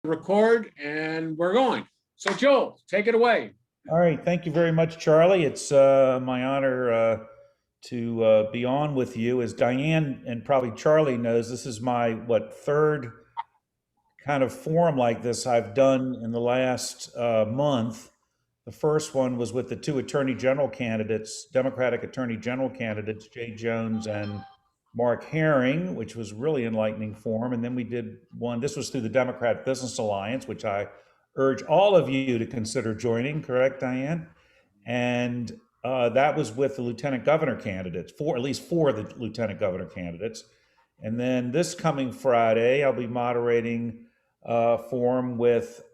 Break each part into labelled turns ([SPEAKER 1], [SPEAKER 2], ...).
[SPEAKER 1] record, and we're going. So Joel, take it away.
[SPEAKER 2] All right, thank you very much, Charlie. It's my honor to be on with you. As Diane and probably Charlie knows, this is my third kind of forum like this I've done in the last month. The first one was with the two attorney general candidates, Democratic attorney general candidates, Jay Jones and Mark Herring, which was really enlightening forum. And then we did one, this was through the Democrat Business Alliance, which I urge all of you to consider joining, correct, Diane? And that was with the lieutenant governor candidates, at least four of the lieutenant governor candidates. And then this coming Friday, I'll be moderating a forum with,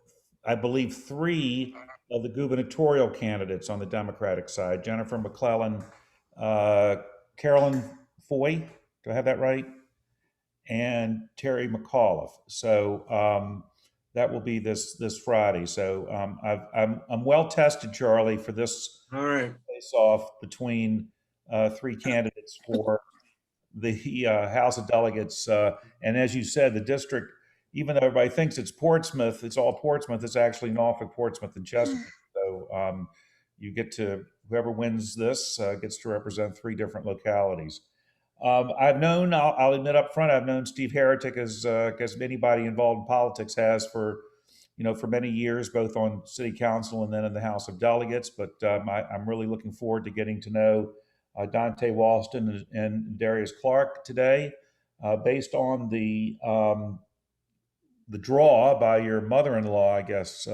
[SPEAKER 2] I believe, three of the gubernatorial candidates on the Democratic side, Jennifer McClellan, Carolyn Foy, do I have that right? And Terry McAuliffe. So that will be this Friday. So I'm well tested, Charlie, for this face-off between three candidates for the House of Delegates. And as you said, the district, even though everybody thinks it's Portsmouth, it's all Portsmouth, it's actually Norfolk, Portsmouth, and Chesapeake. So you get to, whoever wins this gets to represent three different localities. I've known, I'll admit up front, I've known Steve Heretick as anybody involved in politics has for many years, both on city council and then in the House of Delegates. But I'm really looking forward to getting to know Dante Walleston and Nadarius Clark today, based on the draw by your mother-in-law, I guess,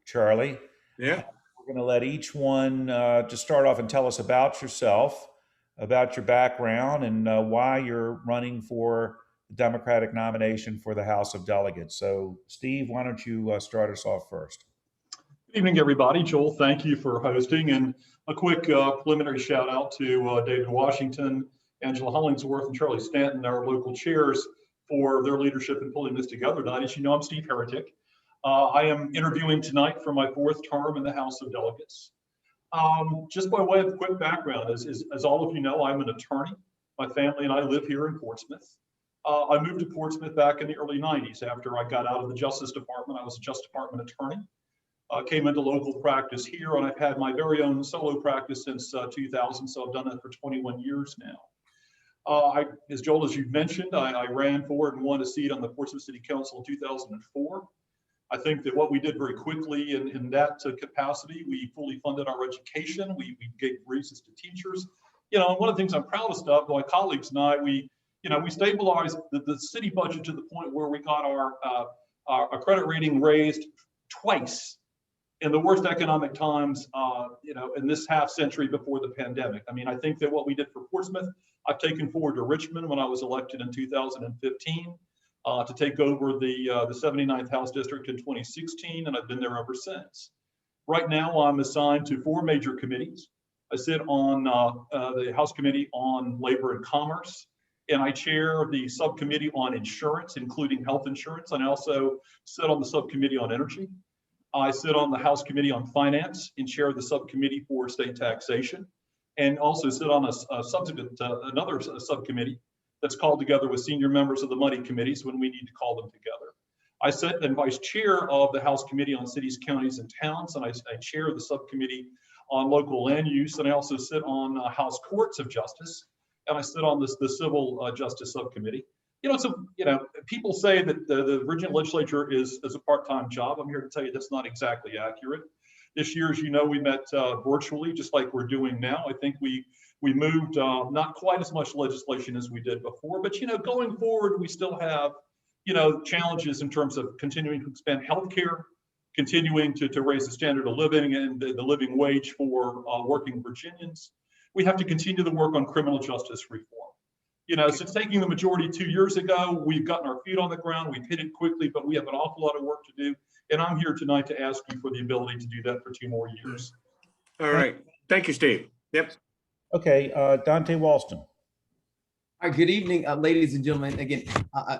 [SPEAKER 2] Charlie.
[SPEAKER 1] Yeah.
[SPEAKER 2] We're going to let each one just start off and tell us about yourself, about your background, and why you're running for the Democratic nomination for the House of Delegates. So, Steve, why don't you start us off first?
[SPEAKER 3] Good evening, everybody. Joel, thank you for hosting. And a quick preliminary shout out to David Washington, Angela Hollingsworth, and Charlie Stanton, our local chairs, for their leadership in pulling this together tonight. As you know, I'm Steve Heretick. I am interviewing tonight for my fourth term in the House of Delegates. Just by way of quick background, as all of you know, I'm an attorney. My family and I live here in Portsmouth. I moved to Portsmouth back in the early 90s after I got out of the Justice Department. I was a Justice Department attorney. Came into local practice here, and I've had my very own solo practice since 2000, so I've done that for 21 years now. As Joel, as you mentioned, I ran for and won a seat on the Portsmouth City Council in 2004. I think that what we did very quickly in that capacity, we fully funded our education. We gave raises to teachers. And one of the things I'm proudest of, my colleagues and I, we stabilized the city budget to the point where we got our credit rating raised twice in the worst economic times, in this half century before the pandemic. I mean, I think that what we did for Portsmouth, I've taken forward to Richmond when I was elected in 2015 to take over the 79th House District in 2016, and I've been there ever since. Right now, I'm assigned to four major committees. I sit on the House Committee on Labor and Commerce, and I chair the subcommittee on insurance, including health insurance, and I also sit on the subcommittee on energy. I sit on the House Committee on Finance and chair the subcommittee for state taxation, and also sit on another subcommittee that's called together with senior members of the money committees when we need to call them together. I sit and vice chair of the House Committee on Cities, Counties, and Towns, and I chair the subcommittee on local land use, and I also sit on House Courts of Justice, and I sit on the Civil Justice Subcommittee. People say that the Virginia legislature is a part-time job. I'm here to tell you that's not exactly accurate. This year, as you know, we met virtually, just like we're doing now. I think we moved not quite as much legislation as we did before, but going forward, we still have challenges in terms of continuing to expand healthcare, continuing to raise the standard of living and the living wage for working Virginians. We have to continue the work on criminal justice reform. Since taking the majority 2 years ago, we've gotten our feet on the ground, we've hit it quickly, but we have an awful lot of work to do. And I'm here tonight to ask you for the ability to do that for 2 more years.
[SPEAKER 1] All right. Thank you, Steve. Yep.
[SPEAKER 2] Okay, Dante Walleston.
[SPEAKER 4] All right, good evening, ladies and gentlemen. Again,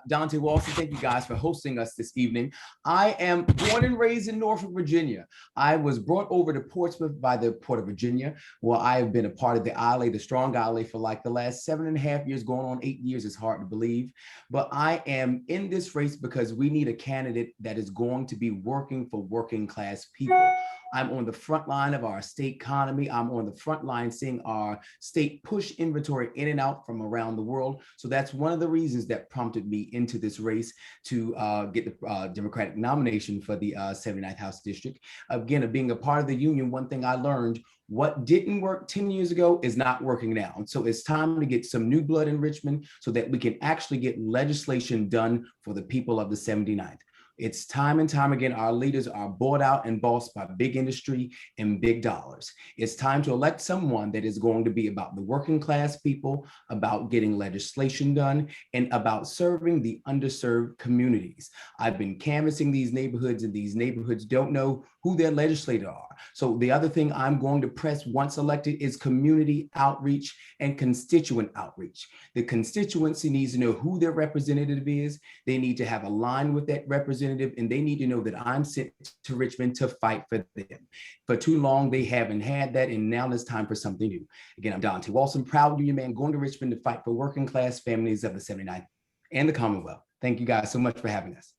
[SPEAKER 4] Dante Wallston, thank you guys for hosting us this evening. I am born and raised in Norfolk, Virginia. I was brought over to Portsmouth by the Port of Virginia, where I have been a part of the ILA, the Strong ILA, for like the last 7.5 years, going on 8 years. It's hard to believe. But I am in this race because we need a candidate that is going to be working for working class people. I'm on the front line of our state economy. I'm on the front line seeing our state push inventory in and out from around the world. So that's one of the reasons that prompted me into this race to get the Democratic nomination for the 79th House District. Again, being a part of the union, one thing I learned, what didn't work 10 years ago is not working now. And so it's time to get some new blood in Richmond so that we can actually get legislation done for the people of the 79th. It's time and time again, our leaders are bought out and bossed by big industry and big dollars. It's time to elect someone that is going to be about the working class people, about getting legislation done, and about serving the underserved communities. I've been canvassing these neighborhoods, and these neighborhoods don't know who their legislators are. So the other thing I'm going to press once elected is community outreach and constituent outreach. The constituency needs to know who their representative is. They need to have a line with that representative, and they need to know that I'm sent to Richmond to fight for them. For too long, they haven't had that, and now it's time for something new. Again, I'm Dante Walston, proud union man, going to Richmond to fight for working class families of the 79th and the Commonwealth. Thank you guys so much for having us.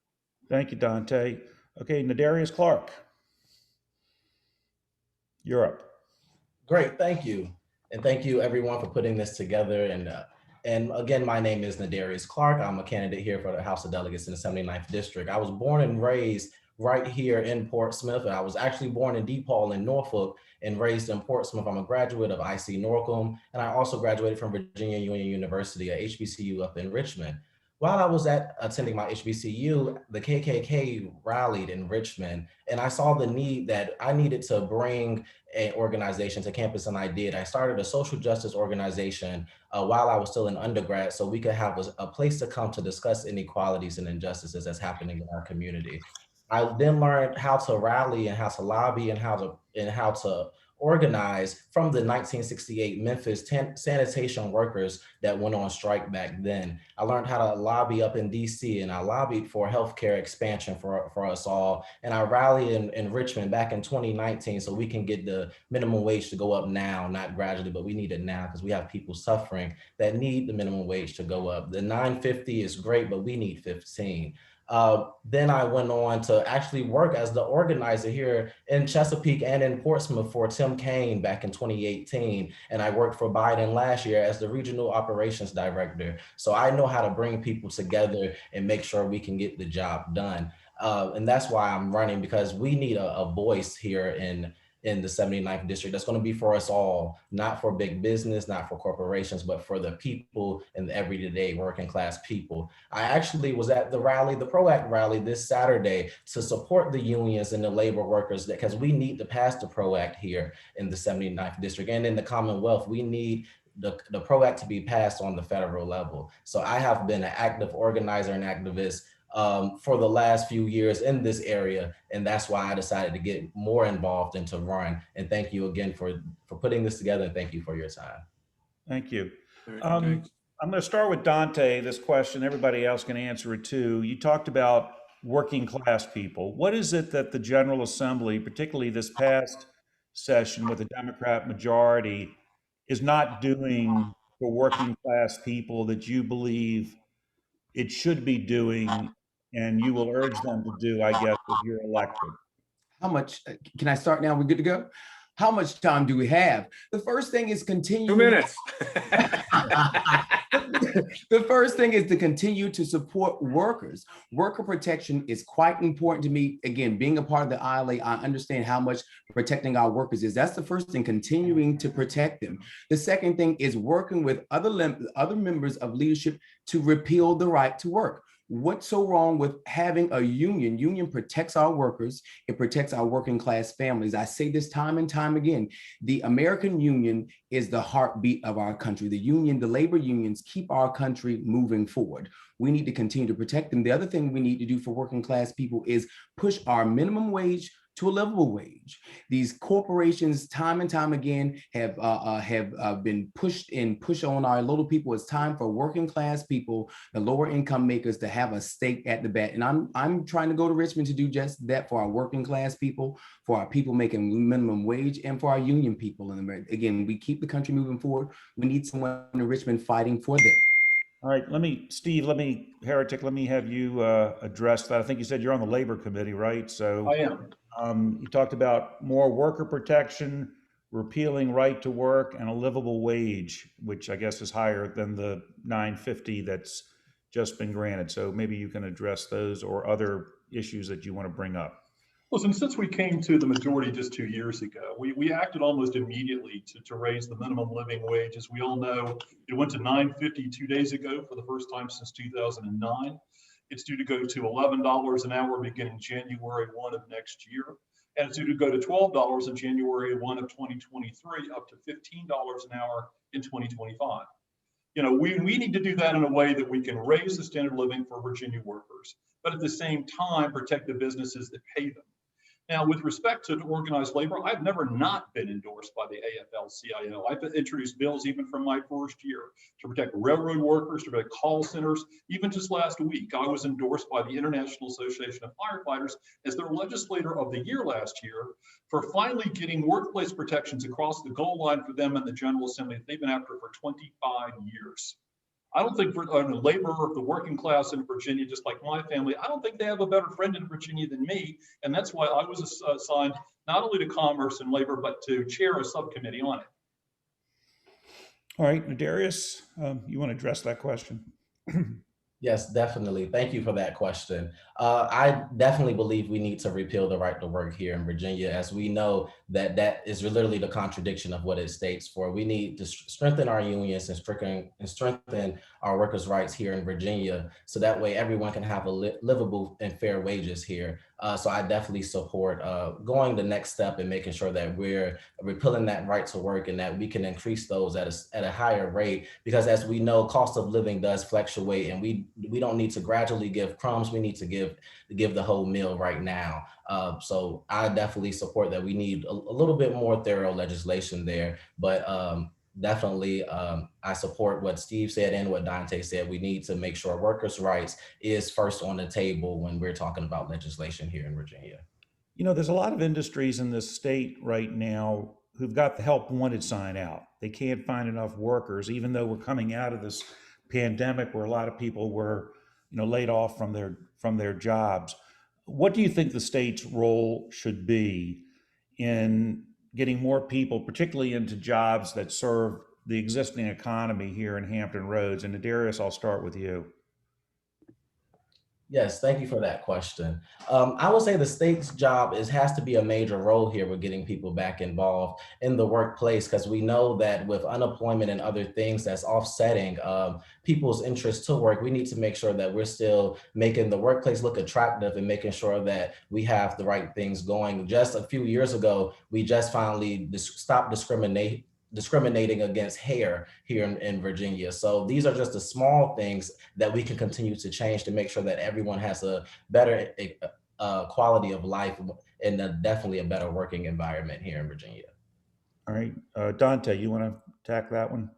[SPEAKER 2] Thank you, Dante. Okay, Nadarius Clark. You're up.
[SPEAKER 5] Great, thank you. And thank you everyone for putting this together. And again, my name is Nadarius Clark. I'm a candidate here for the House of Delegates in the 79th District. I was born and raised right here in Portsmouth. I was actually born in DePaul in Norfolk and raised in Portsmouth. I'm a graduate of IC Norcom, and I also graduated from Virginia Union University, a HBCU up in Richmond. While I was attending my HBCU, the KKK rallied in Richmond, and I saw the need that I needed to bring an organization to campus, and I did. I started a social justice organization while I was still in undergrad, so we could have a place to come to discuss inequalities and injustices that's happening in our community. I then learned how to rally and how to lobby and how to organize from the 1968 Memphis sanitation workers that went on strike back then. I learned how to lobby up in DC, and I lobbied for healthcare expansion for us all. And I rallied in Richmond back in 2019 so we can get the minimum wage to go up now, not gradually, but we need it now because we have people suffering that need the minimum wage to go up. The $9.50 is great, but we need 15. Then I went on to actually work as the organizer here in Chesapeake and in Portsmouth for Tim Kaine back in 2018. And I worked for Biden last year as the regional operations director. So I know how to bring people together and make sure we can get the job done. And that's why I'm running, because we need a voice here in the 79th District that's going to be for us all, not for big business, not for corporations, but for the people and the everyday working class people. I actually was at the rally, the PRO Act rally this Saturday to support the unions and the labor workers, because we need to pass the PRO Act here in the 79th District and in the Commonwealth. We need the PRO Act to be passed on the federal level. So I have been an active organizer and activist for the last few years in this area. And that's why I decided to get more involved and to run. And thank you again for putting this together. And thank you for your time.
[SPEAKER 2] Thank you.
[SPEAKER 1] Thanks.
[SPEAKER 2] I'm going to start with Dante, this question. Everybody else can answer it too. You talked about working class people. What is it that the General Assembly, particularly this past session with a Democrat majority, is not doing for working class people that you believe it should be doing and you will urge them to do, I guess, if you're elected?
[SPEAKER 4] How much, can I start now? We're good to go? How much time do we have? The first thing is continue.
[SPEAKER 1] 2 minutes.
[SPEAKER 4] The first thing is to continue to support workers. Worker protection is quite important to me. Again, being a part of the ILA, I understand how much protecting our workers is. That's the first thing, continuing to protect them. The second thing is working with other members of leadership to repeal the right to work. What's so wrong with having a union? Union protects our workers. It protects our working class families. I say this time and time again. The American union is the heartbeat of our country. The union, the labor unions keep our country moving forward. We need to continue to protect them. The other thing we need to do for working class people is push our minimum wage to a livable wage. These corporations, time and time again, have been pushed on our little people. It's time for working class people, the lower income makers, to have a stake at the bat. And I'm trying to go to Richmond to do just that for our working class people, for our people making minimum wage, and for our union people. And again, we keep the country moving forward. We need someone in Richmond fighting for them.
[SPEAKER 2] All right, Heretic, let me have you address that. I think you said you're on the Labor Committee, right? So
[SPEAKER 3] I am.
[SPEAKER 2] you talked about more worker protection, repealing right to work, and a livable wage, which I guess is higher than the $9.50 that's just been granted. So maybe you can address those or other issues that you want to bring up.
[SPEAKER 3] Listen, since we came to the majority just 2 years ago, we acted almost immediately to raise the minimum living wage. As we all know, it went to $9.50 2 days ago for the first time since 2009. It's due to go to $11 an hour beginning January 1 of next year. And it's due to go to $12 in January 1 of 2023, up to $15 an hour in 2025. You know, we need to do that in a way that we can raise the standard of living for Virginia workers, but at the same time, protect the businesses that pay them. Now, with respect to organized labor, I've never not been endorsed by the AFL-CIO. I've introduced bills even from my first year to protect railroad workers, to protect call centers. Even just last week, I was endorsed by the International Association of Firefighters as their legislator of the year last year for finally getting workplace protections across the goal line for them in the General Assembly that they've been after for 25 years. I don't think for the labor of the working class in Virginia, just like my family, I don't think they have a better friend in Virginia than me. And that's why I was assigned not only to Commerce and Labor, but to chair a subcommittee on it.
[SPEAKER 2] All right, Nadarius, you want to address that question?
[SPEAKER 5] Yes, definitely. Thank you for that question. I definitely believe we need to repeal the right to work here in Virginia, as we know that that is literally the contradiction of what it states for. We need to strengthen our unions and strengthen our workers' rights here in Virginia, so that way everyone can have a livable and fair wages here. So I definitely support going the next step and making sure that we're repealing that right to work and that we can increase those at a higher rate, because as we know, cost of living does fluctuate, and we don't need to gradually give crumbs. We need to give the whole meal right now. So I definitely support that. We need a little bit more thorough legislation there, but definitely I support what Steve said and what Dante said. We need to make sure workers' rights is first on the table when we're talking about legislation here in Virginia.
[SPEAKER 2] You know, there's a lot of industries in this state right now who've got the help wanted sign out. They can't find enough workers, even though we're coming out of this pandemic where a lot of people were, laid off from their jobs. What do you think the state's role should be in getting more people, particularly into jobs that serve the existing economy here in Hampton Roads? And Nadarius, I'll start with you.
[SPEAKER 5] Yes, thank you for that question. I would say the state's job has to be a major role here with getting people back involved in the workplace, because we know that with unemployment and other things that's offsetting people's interest to work, we need to make sure that we're still making the workplace look attractive and making sure that we have the right things going. Just a few years ago, we just finally stopped discriminating against hair here in Virginia. So these are just the small things that we can continue to change to make sure that everyone has a better quality of life and definitely a better working environment here in Virginia.
[SPEAKER 2] All right, Dante, you want to tackle that one?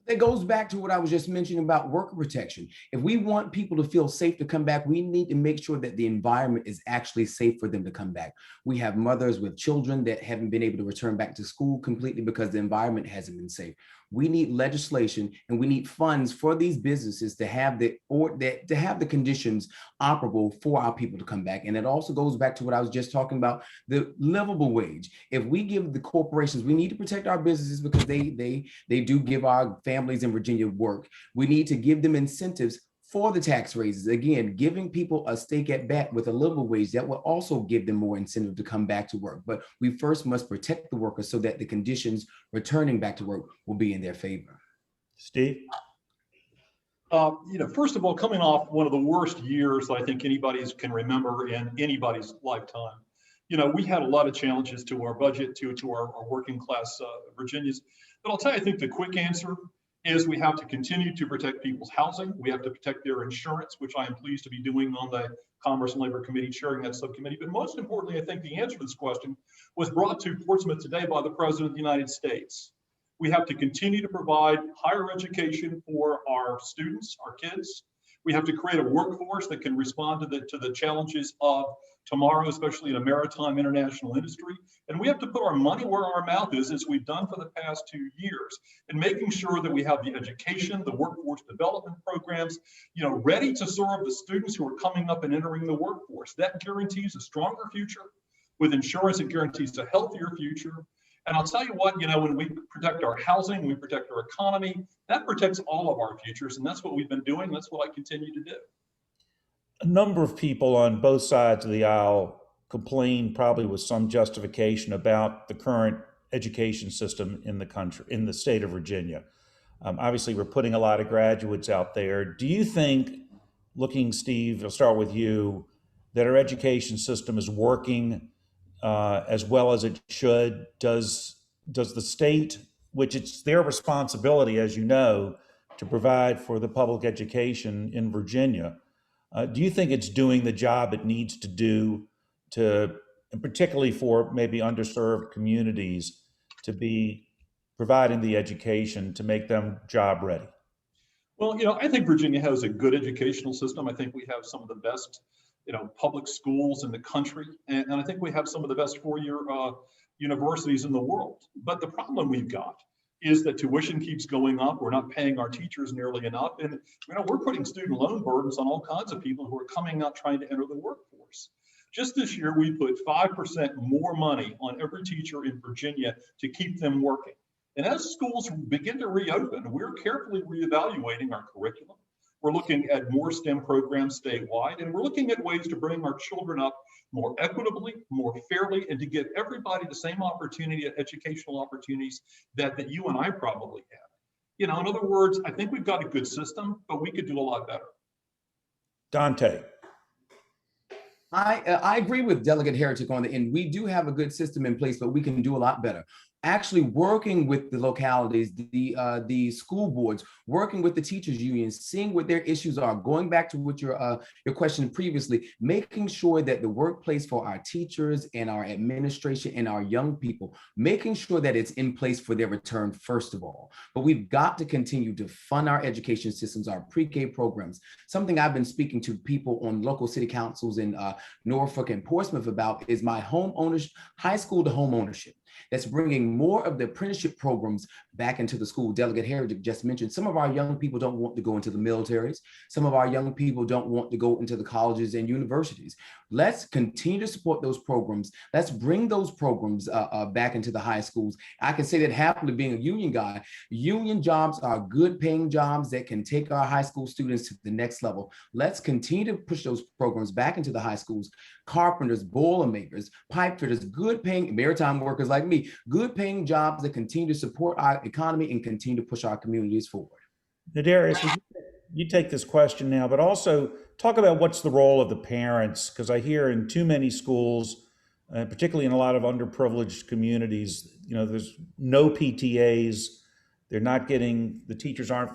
[SPEAKER 4] That goes back to what I was just mentioning about worker protection. If we want people to feel safe to come back, we need to make sure that the environment is actually safe for them to come back. We have mothers with children that haven't been able to return back to school completely because the environment hasn't been safe. We need legislation and we need funds for these businesses to have the conditions operable for our people to come back. And it also goes back to what I was just talking about, the livable wage. If we give the corporations, we need to protect our businesses because they do give our families in Virginia work. We need to give them incentives for the tax raises. Again, giving people a stake at bat with a livable wage, that will also give them more incentive to come back to work. But we first must protect the workers so that the conditions returning back to work will be in their favor.
[SPEAKER 2] Steve?
[SPEAKER 3] First of all, coming off one of the worst years I think anybody can remember in anybody's lifetime, we had a lot of challenges to our budget, to our working class Virginians. But I'll tell you, I think the quick answer is we have to continue to protect people's housing. We have to protect their insurance, which I am pleased to be doing on the Commerce and Labor Committee, chairing that subcommittee. But most importantly, I think the answer to this question was brought to Portsmouth today by the President of the United States. We have to continue to provide higher education for our students, our kids. We have to create a workforce that can respond to the challenges of tomorrow, especially in a maritime international industry. And we have to put our money where our mouth is, as we've done for the past 2 years, and making sure that we have the education, the workforce development programs, ready to serve the students who are coming up and entering the workforce. That guarantees a stronger future. With insurance, it guarantees a healthier future. And I'll tell you what, when we protect our housing, we protect our economy, that protects all of our futures. And that's what we've been doing. That's what I continue to do.
[SPEAKER 2] A number of people on both sides of the aisle complain, probably with some justification, about the current education system in the country, in the state of Virginia. Obviously, we're putting a lot of graduates out there. Do you think, Steve, I'll start with you, that our education system is working as well as it should? Does the state, which it's their responsibility, as you know, to provide for the public education in Virginia, do you think it's doing the job it needs to do and particularly for maybe underserved communities, to be providing the education to make them job ready?
[SPEAKER 3] Well, I think Virginia has a good educational system. I think we have some of the best public schools in the country. And I think we have some of the best four-year universities in the world. But the problem we've got is that tuition keeps going up. We're not paying our teachers nearly enough. And we're putting student loan burdens on all kinds of people who are coming out trying to enter the workforce. Just this year, we put 5% more money on every teacher in Virginia to keep them working. And as schools begin to reopen, we're carefully reevaluating our curriculum. We're looking at more STEM programs statewide, and we're looking at ways to bring our children up more equitably, more fairly, and to give everybody the same opportunity, educational opportunities that you and I probably have. In other words, I think we've got a good system, but we could do a lot better.
[SPEAKER 2] Dante.
[SPEAKER 4] I agree with Delegate Heretick on the end. We do have a good system in place, but we can do a lot better. Actually working with the localities, the school boards, working with the teachers unions, seeing what their issues are, going back to what your question previously, making sure that the workplace for our teachers and our administration and our young people, making sure that it's in place for their return, first of all. But we've got to continue to fund our education systems, our pre-K programs. Something I've been speaking to people on local city councils in Norfolk and Portsmouth about is my high school to home ownership. That's bringing more of the apprenticeship programs back into the school. Delegate Heretick just mentioned some of our young people don't want to go into the militaries. Some of our young people don't want to go into the colleges and universities. Let's continue to support those programs. Let's bring those programs back into the high schools. I can say that happily, being a union guy. Union jobs are good paying jobs that can take our high school students to the next level. Let's continue to push those programs back into the high schools. Carpenters, boilermakers, pipe fitters, good paying maritime workers like me, good paying jobs that continue to support our economy and continue to push our communities forward.
[SPEAKER 2] Nadarius, you take this question now, but also talk about what's the role of the parents, because I hear in too many schools, particularly in a lot of underprivileged communities, there's no PTAs. They're not getting, the teachers are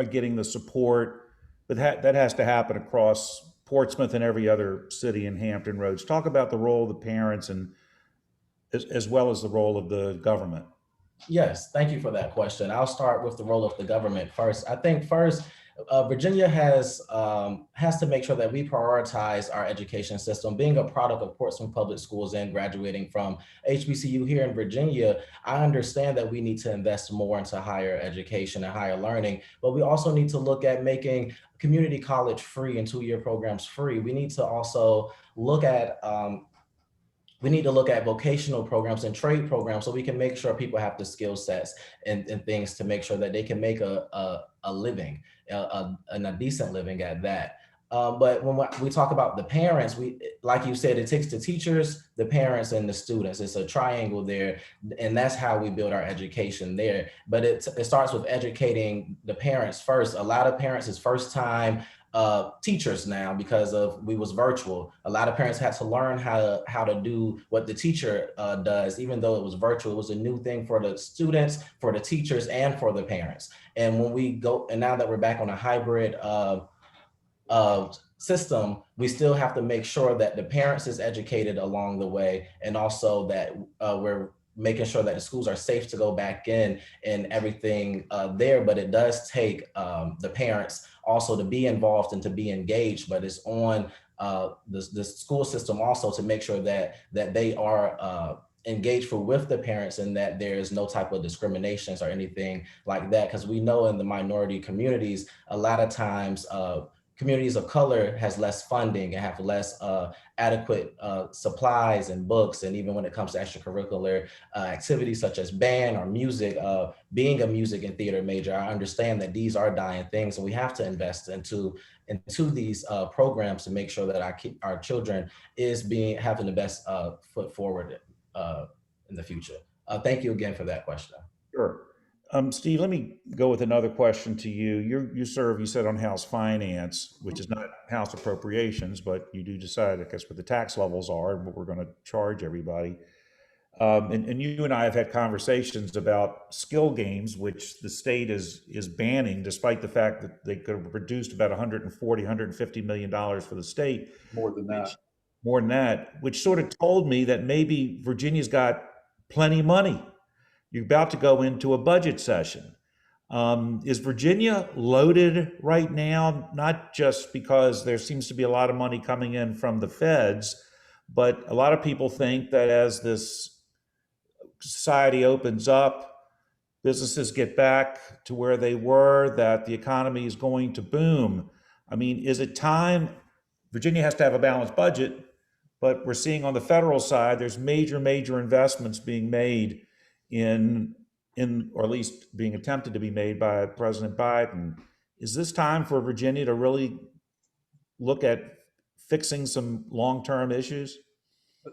[SPEAKER 2] getting the support, but that has to happen across Portsmouth and every other city in Hampton Roads. Talk about the role of the parents and as well as the role of the government.
[SPEAKER 5] Yes, thank you for that question. I'll start with the role of the government first. I think Virginia has to make sure that we prioritize our education system. Being a product of Portsmouth Public Schools and graduating from HBCU here in Virginia, I understand that we need to invest more into higher education and higher learning, but we also need to look at making community college free and two-year programs free. We need to also look at vocational programs and trade programs so we can make sure people have the skill sets and things to make sure that they can make a living, a decent living at that. But when we talk about the parents, like you said, it takes the teachers, the parents, and the students. It's a triangle there, and that's how we build our education there. But it starts with educating the parents first. A lot of parents, it's first time teachers now because we was virtual. A lot of parents had to learn how to do what the teacher does, even though it was virtual. It was a new thing for the students, for the teachers, and for the parents. And when we go, and now that we're back on a hybrid system, we still have to make sure that the parents is educated along the way, and also that we're making sure that the schools are safe to go back in and everything there. But it does take the parents also to be involved and to be engaged. But it's on the school system also to make sure that they are engaged with the parents, and that there is no type of discriminations or anything like that. Because we know in the minority communities, a lot of times communities of color has less funding and have less adequate supplies and books. And even when it comes to extracurricular activities such as band or music, being a music and theater major, I understand that these are dying things, and we have to invest into these programs to make sure that our children is having the best foot forward in the future. Thank you again for that question.
[SPEAKER 2] Sure. Steve, let me go with another question to you. You serve, you said, on House Finance, which is not House Appropriations, but you do decide, I guess, what the tax levels are and what we're going to charge everybody. And you and I have had conversations about skill games, which the state is banning, despite the fact that they could have produced about $140, $150 million for the state.
[SPEAKER 3] More than that.
[SPEAKER 2] More than that, which sort of told me that maybe Virginia's got plenty of money. You're about to go into a budget session. Is Virginia loaded right now, not just because there seems to be a lot of money coming in from the feds, but a lot of people think that as this society opens up, businesses get back to where they were, that the economy is going to boom. I mean, is it time? Virginia has to have a balanced budget, but we're seeing on the federal side, there's major investments being made in, or at least being attempted to be made by President Biden. Is this time for Virginia to really look at fixing some long-term issues?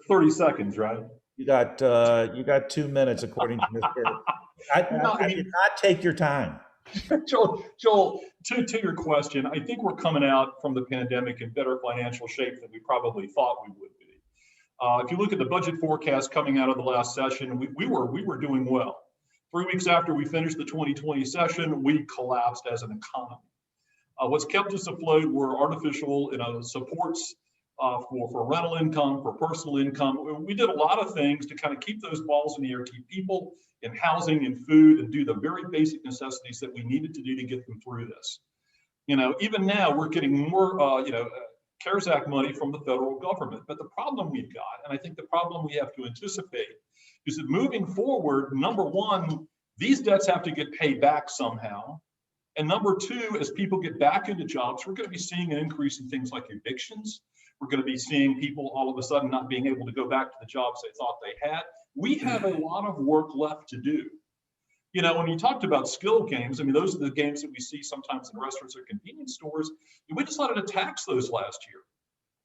[SPEAKER 3] 30 seconds, right?
[SPEAKER 2] You got 2 minutes, according to Mr. I did not take your time.
[SPEAKER 3] Joel, to your question, I think we're coming out from the pandemic in better financial shape than we probably thought we would be. If you look at the budget forecast coming out of the last session, we were doing well. 3 weeks after we finished the 2020 session, we collapsed as an economy. What's kept us afloat were artificial supports for rental income, for personal income. We did a lot of things to kind of keep those balls in the air, keep people in housing and food, and do the very basic necessities that we needed to do to get them through this. Even now we're getting more, CARES Act money from the federal government. But the problem we've got, and I think the problem we have to anticipate, is that moving forward, number one, these debts have to get paid back somehow. And number two, as people get back into jobs, we're going to be seeing an increase in things like evictions. We're going to be seeing people all of a sudden not being able to go back to the jobs they thought they had. We have a lot of work left to do. When you talked about skill games, I mean, those are the games that we see sometimes in restaurants or convenience stores. We decided to tax those last year.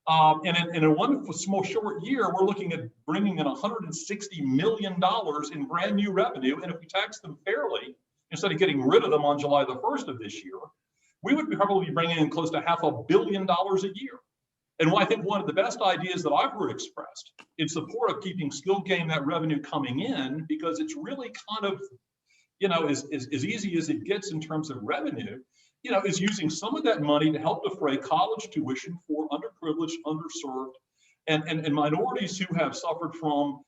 [SPEAKER 3] And in one small short year, we're looking at bringing in $160 million in brand new revenue. And if we tax them fairly, instead of getting rid of them on July the 1st of this year, we would probably be bringing in close to $500 million a year. And I think one of the best ideas that I've heard expressed in support of keeping skill game that revenue coming in, because it's really kind of, as easy as it gets in terms of revenue, is using some of that money to help defray college tuition for underprivileged, underserved, and minorities who have suffered from,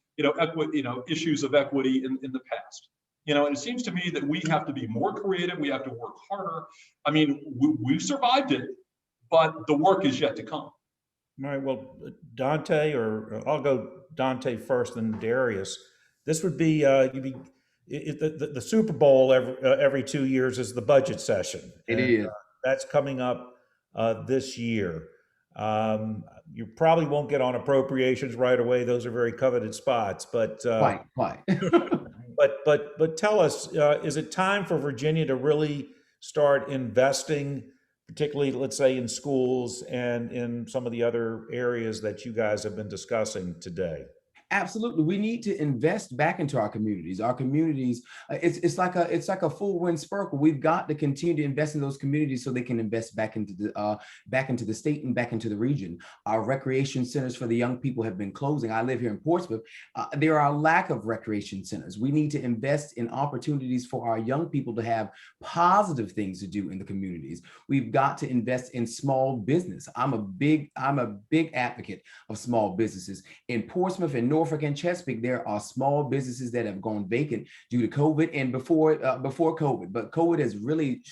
[SPEAKER 3] issues of equity in the past. And it seems to me that we have to be more creative. We have to work harder. I mean, we've survived it, but the work is yet to come.
[SPEAKER 2] All right. Well, Dante, or I'll go Dante first, then Darius. This would be the Super Bowl every 2 years is the budget session.
[SPEAKER 4] It is.
[SPEAKER 2] That's coming up this year. You probably won't get on appropriations right away. Those are very coveted spots. But
[SPEAKER 4] quite.
[SPEAKER 2] but tell us, is it time for Virginia to really start investing, particularly, let's say, in schools and in some of the other areas that you guys have been discussing today?
[SPEAKER 4] Absolutely. We need to invest back into our communities. Our communities, it's like a full wind circle. We've got to continue to invest in those communities so they can invest back into the state and back into the region. Our recreation centers for the young people have been closing. I live here in Portsmouth. There are a lack of recreation centers. We need to invest in opportunities for our young people to have positive things to do in the communities. We've got to invest in small business. I'm a big advocate of small businesses. In Portsmouth and Norfolk and Chesapeake, there are small businesses that have gone vacant due to COVID and before COVID. But COVID has really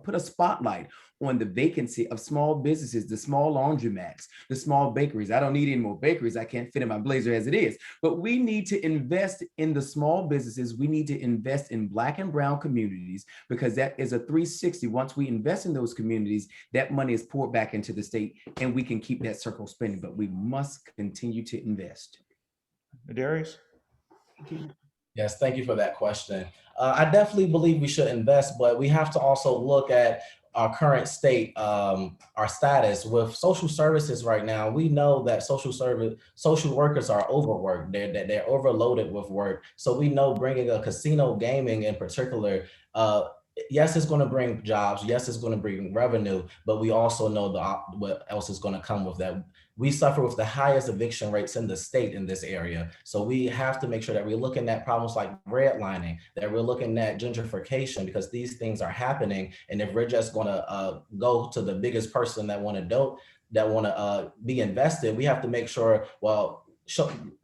[SPEAKER 4] put a spotlight on the vacancy of small businesses, the small laundromats, the small bakeries. I don't need any more bakeries. I can't fit in my blazer as it is. But we need to invest in the small businesses. We need to invest in Black and brown communities, because that is a 360. Once we invest in those communities, that money is poured back into the state and we can keep that circle spinning. But we must continue to invest.
[SPEAKER 2] Nadarius?
[SPEAKER 5] Yes, thank you for that question. I definitely believe we should invest, but we have to also look at our current state, our status with social services right now. We know that social workers are overworked. They're overloaded with work. So we know bringing a casino gaming in particular, yes, it's going to bring jobs. Yes, it's going to bring revenue, but we also know what else is going to come with that. We suffer with the highest eviction rates in the state in this area. So we have to make sure that we're looking at problems like redlining, that we're looking at gentrification, because these things are happening. And if we're just going to go to the biggest person that want to be invested, we have to make sure, well,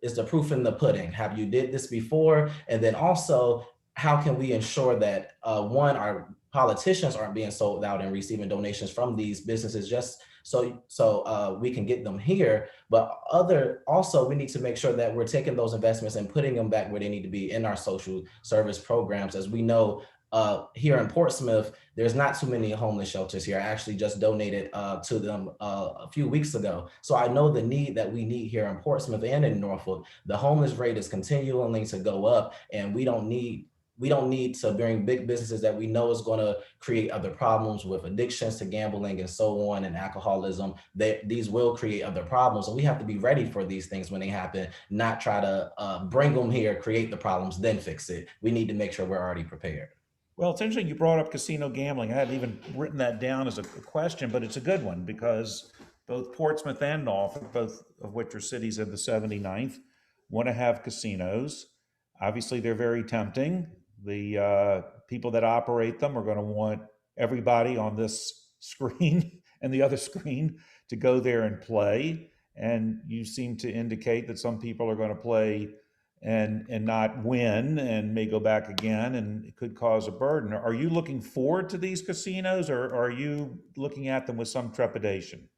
[SPEAKER 5] is the proof in the pudding? Have you did this before? And then also, how can we ensure that our politicians aren't being sold out and receiving donations from these businesses just so we can get them here, but also we need to make sure that we're taking those investments and putting them back where they need to be in our social service programs. As we know, here in Portsmouth, there's not too many homeless shelters here. I actually just donated to them a few weeks ago. So I know the need that we need here in Portsmouth and in Norfolk. The homeless rate is continuing to go up, and we don't need to bring big businesses that we know is going to create other problems with addictions to gambling and so on, and alcoholism. These will create other problems, and we have to be ready for these things when they happen, not try to bring them here, create the problems, then fix it. We need to make sure we're already prepared.
[SPEAKER 2] Well, it's interesting you brought up casino gambling. I hadn't even written that down as a question, but it's a good one, because both Portsmouth and Norfolk, both of which are cities of the 79th, want to have casinos. Obviously, they're very tempting. The people that operate them are going to want everybody on this screen and the other screen to go there and play. And you seem to indicate that some people are going to play and not win and may go back again, and it could cause a burden. Are you looking forward to these casinos, or are you looking at them with some trepidation?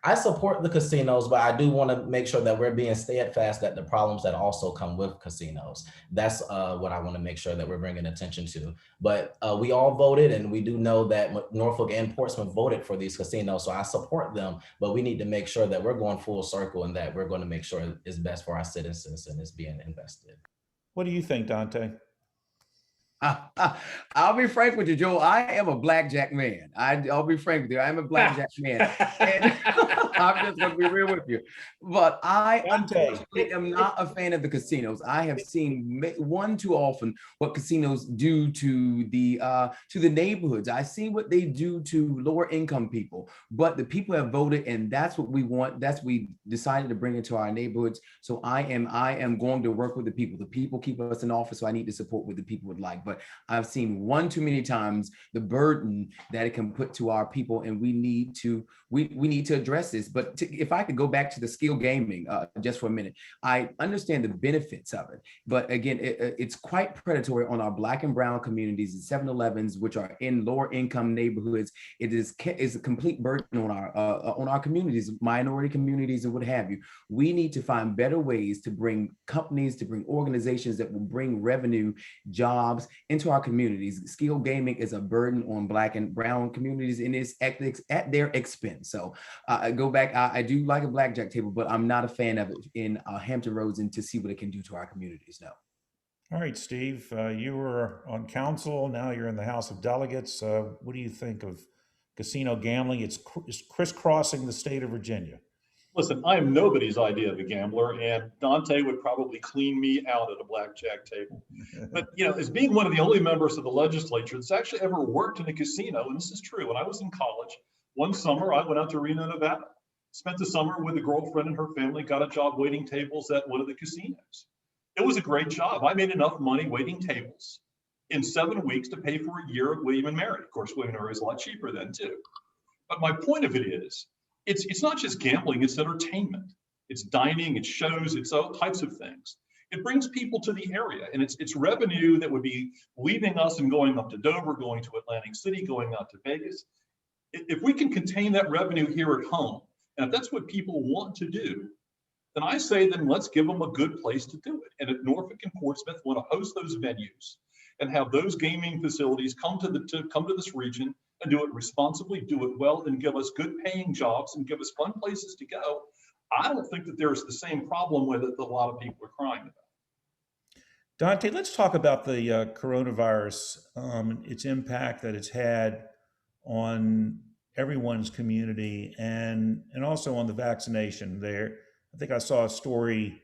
[SPEAKER 5] I support the casinos, but I do want to make sure that we're being steadfast at the problems that also come with casinos. That's what I want to make sure that we're bringing attention to. But we all voted, and we do know that Norfolk and Portsmouth voted for these casinos, so I support them. But we need to make sure that we're going full circle and that we're going to make sure it's best for our citizens and it's being invested.
[SPEAKER 2] What do you think, Dante?
[SPEAKER 4] I'll be frank with you, Joe. I am a blackjack man. I'll be frank with you. I'm a blackjack man. And I'm just going to be real with you. But I unfortunately am not a fan of the casinos. I have seen one too often what casinos do to the neighborhoods. I see what they do to lower income people. But the people have voted, and that's what we want. That's what we decided to bring into our neighborhoods. So I am going to work with the people. The people keep us in office, so I need to support what the people would like. But I've seen one too many times the burden that it can put to our people, and we need to address this. But if I could go back to the skill gaming just for a minute, I understand the benefits of it, but again, it's quite predatory on our Black and brown communities and 7-Elevens, which are in lower income neighborhoods. It is a complete burden on our communities, minority communities, and what have you. We need to find better ways to bring companies, to bring organizations that will bring revenue, jobs into our communities. Skill gaming is a burden on Black and brown communities, and it's at their expense. So I go back, I do like a blackjack table, but I'm not a fan of it in Hampton Roads, and to see what it can do to our communities. No.
[SPEAKER 2] All right, Steve, you were on council, now you're in the House of Delegates. What do you think of casino gambling? It's crisscrossing the state of Virginia.
[SPEAKER 3] Listen, I am nobody's idea of a gambler, and Dante would probably clean me out at a blackjack table. But, as being one of the only members of the legislature that's actually ever worked in a casino, and this is true, when I was in college, one summer I went out to Reno, Nevada, spent the summer with a girlfriend and her family, got a job waiting tables at one of the casinos. It was a great job. I made enough money waiting tables in 7 weeks to pay for a year at William & Mary. Of course, William & Mary was a lot cheaper then too. But my point of it is, it's not just gambling, it's entertainment. It's dining, it's shows, it's all types of things. It brings people to the area, and it's revenue that would be leaving us and going up to Dover, going to Atlantic City, going out to Vegas. If we can contain that revenue here at home, and if that's what people want to do, then I say then let's give them a good place to do it. And if Norfolk and Portsmouth want to host those venues and have those gaming facilities come to this region and do it responsibly, do it well, and give us good paying jobs and give us fun places to go, I don't think that there's the same problem with it that a lot of people are crying about.
[SPEAKER 2] Dante, let's talk about the coronavirus, its impact that it's had on everyone's community and also on the vaccination there. I think I saw a story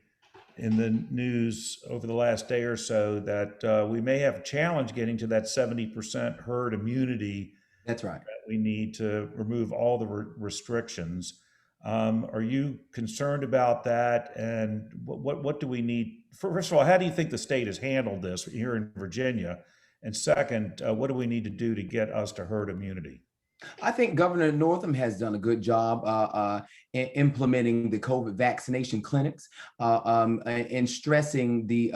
[SPEAKER 2] in the news over the last day or so that we may have a challenge getting to that 70% herd immunity.
[SPEAKER 4] That's right.
[SPEAKER 2] That we need to remove all the restrictions. Are you concerned about that? And what do we need? First of all, how do you think the state has handled this here in Virginia? And second, what do we need to do to get us to herd immunity?
[SPEAKER 4] I think Governor Northam has done a good job in implementing the COVID vaccination clinics and stressing the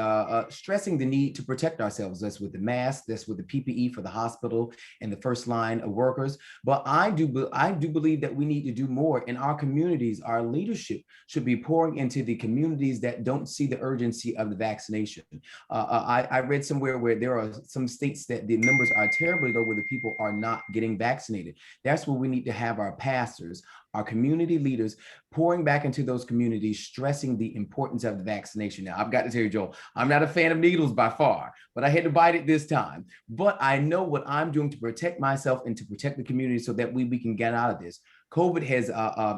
[SPEAKER 4] need to protect ourselves. That's with the mask, that's with the PPE for the hospital and the first line of workers. But I do believe that we need to do more in our communities. Our leadership should be pouring into the communities that don't see the urgency of the vaccination. I read somewhere where there are some states that the numbers are terribly low, where the people are not getting vaccinated. That's where we need to have our pastors, our community leaders pouring back into those communities, stressing the importance of the vaccination. Now, I've got to tell you, Joel, I'm not a fan of needles by far, but I had to bite it this time. But I know what I'm doing to protect myself and to protect the community so that we can get out of this. COVID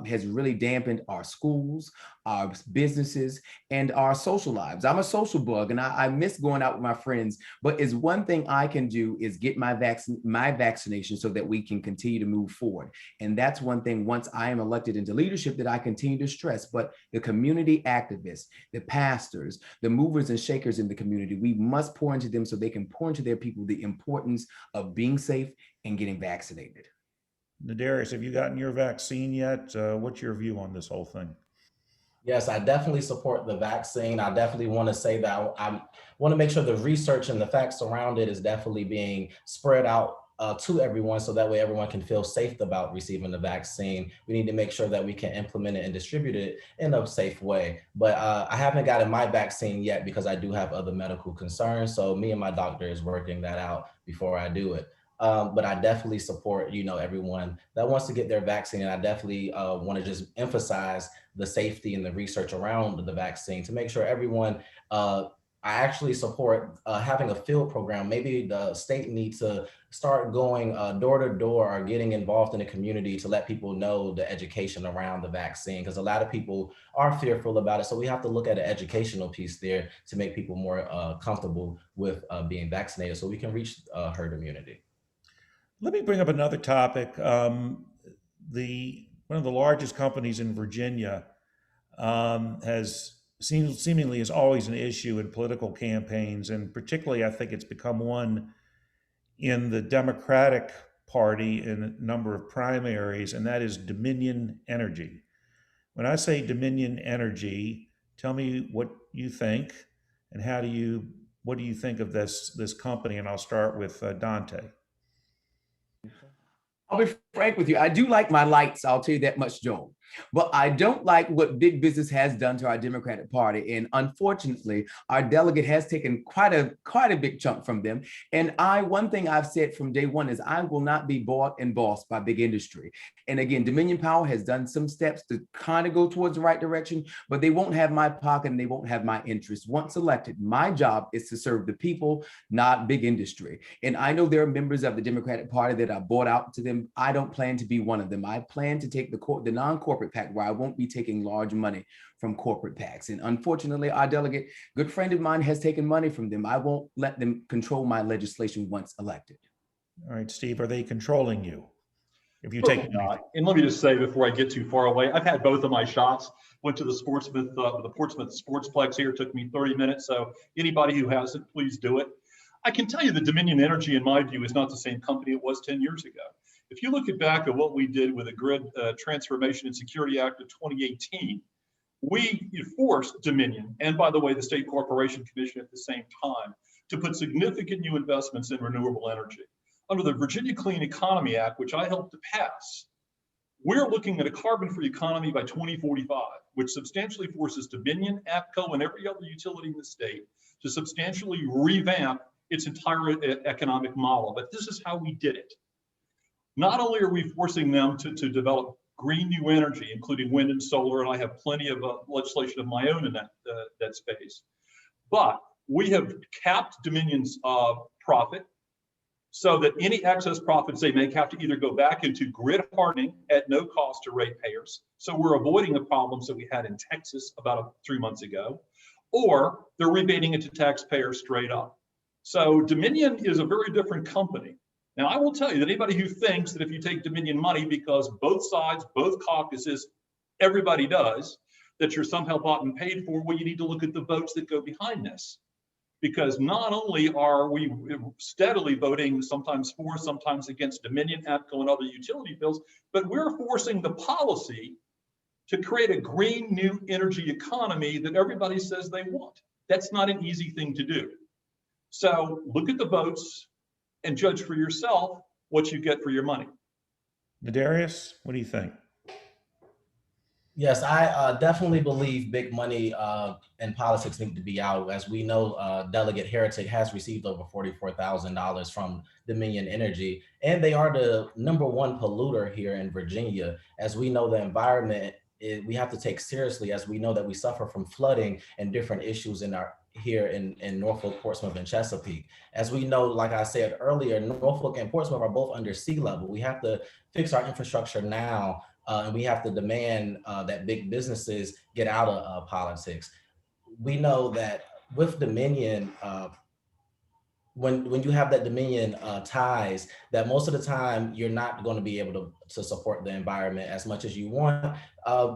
[SPEAKER 4] has really dampened our schools, our businesses, and our social lives. I'm a social bug, and I miss going out with my friends. But is one thing I can do is get my vaccination so that we can continue to move forward. And that's one thing, once I am elected into leadership, that I continue to stress. But the community activists, the pastors, the movers and shakers in the community, we must pour into them so they can pour into their people the importance of being safe and getting vaccinated.
[SPEAKER 2] Nadarius, have you gotten your vaccine yet? What's your view on this whole thing?
[SPEAKER 5] Yes, I definitely support the vaccine. I definitely want to say that I want to make sure the research and the facts around it is definitely being spread out to everyone, so that way everyone can feel safe about receiving the vaccine. We need to make sure that we can implement it and distribute it in a safe way. But I haven't gotten my vaccine yet because I do have other medical concerns. So me and my doctor is working that out before I do it. But I definitely support, everyone that wants to get their vaccine. And I definitely want to just emphasize the safety and the research around the vaccine to make sure everyone, I actually support having a field program. Maybe the state needs to start going door to door or getting involved in the community to let people know the education around the vaccine, because a lot of people are fearful about it. So we have to look at an educational piece there to make people more comfortable with being vaccinated so we can reach herd immunity.
[SPEAKER 2] Let me bring up another topic. One of the largest companies in Virginia seemingly is always an issue in political campaigns, and particularly I think it's become one in the Democratic Party in a number of primaries, and that is Dominion Energy. When I say Dominion Energy, tell me what you think and what do you think of this company? And I'll start with Dante.
[SPEAKER 4] I'll be frank with you. I do like my lights. I'll tell you that much, Joel. But I don't like what big business has done to our Democratic Party. And unfortunately, our delegate has taken quite a big chunk from them. And one thing I've said from day one is I will not be bought and bossed by big industry. And again, Dominion Power has done some steps to kind of go towards the right direction, but they won't have my pocket and they won't have my interest. Once elected, my job is to serve the people, not big industry. And I know there are members of the Democratic Party that are bought out to them. I don't plan to be one of them. I plan to take the non-corporate corporate PAC, where I won't be taking large money from corporate PACs. And unfortunately, our delegate, good friend of mine, has taken money from them. I won't let them control my legislation once elected.
[SPEAKER 2] All right, Steve, are they controlling you? If you
[SPEAKER 3] Certainly
[SPEAKER 2] take
[SPEAKER 3] not. And let me just say before I get too far away, I've had both of my shots. Went to the Portsmouth Sportsplex here. It took me 30 minutes. So anybody who hasn't, please do it. I can tell you that Dominion Energy, in my view, is not the same company it was 10 years ago. If you look back at what we did with the Grid Transformation and Security Act of 2018, we forced Dominion, and by the way, the State Corporation Commission at the same time, to put significant new investments in renewable energy. Under the Virginia Clean Economy Act, which I helped to pass, we're looking at a carbon-free economy by 2045, which substantially forces Dominion, APCO, and every other utility in the state to substantially revamp its entire economic model. But this is how we did it. Not only are we forcing them to develop green new energy, including wind and solar, and I have plenty of legislation of my own in that space, but we have capped Dominion's profit, so that any excess profits they make have to either go back into grid hardening at no cost to ratepayers. So we're avoiding the problems that we had in Texas about 3 months ago, or they're rebating it to taxpayers straight up. So Dominion is a very different company. Now, I will tell you that anybody who thinks that if you take Dominion money, because both sides, both caucuses, everybody does, that you're somehow bought and paid for, well, you need to look at the votes that go behind this. Because not only are we steadily voting sometimes for, sometimes against Dominion, APCO, and other utility bills, but we're forcing the policy to create a green new energy economy that everybody says they want. That's not an easy thing to do. So look at the votes and judge for yourself what you get for your money.
[SPEAKER 2] Nadarius, what do you think?
[SPEAKER 5] Yes, I definitely believe big money and politics need to be out. As we know, Delegate Heretick has received over $44,000 from Dominion Energy, and they are the #1 polluter here in Virginia. As we know, the environment we have to take seriously, as we know that we suffer from flooding and different issues here in Norfolk, Portsmouth, and Chesapeake. As we know, like I said earlier, Norfolk and Portsmouth are both under sea level. We have to fix our infrastructure now. And we have to demand that big businesses get out of politics. We know that with Dominion, when you have that Dominion ties, that most of the time you're not going to be able to support the environment as much as you want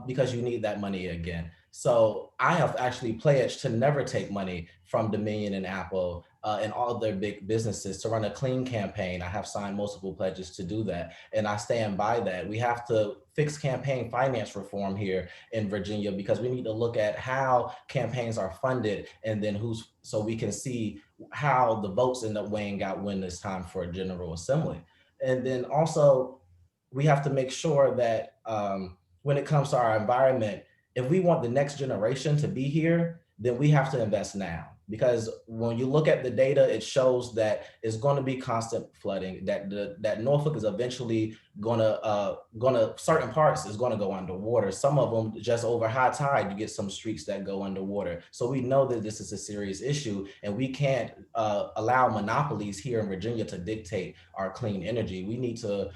[SPEAKER 5] because you need that money again. So I have actually pledged to never take money from Dominion and Apple and all of their big businesses to run a clean campaign. I have signed multiple pledges to do that, and I stand by that. We have to fix campaign finance reform here in Virginia, because we need to look at how campaigns are funded, and then so we can see how the votes end up weighing out when it's time for a General Assembly. And then also we have to make sure that when it comes to our environment, if we want the next generation to be here, then we have to invest now. Because when you look at the data, it shows that it's going to be constant flooding, that Norfolk is eventually certain parts is going to go underwater. Some of them just over high tide, you get some streets that go underwater. So we know that this is a serious issue, and we can't allow monopolies here in Virginia to dictate our clean energy. We need to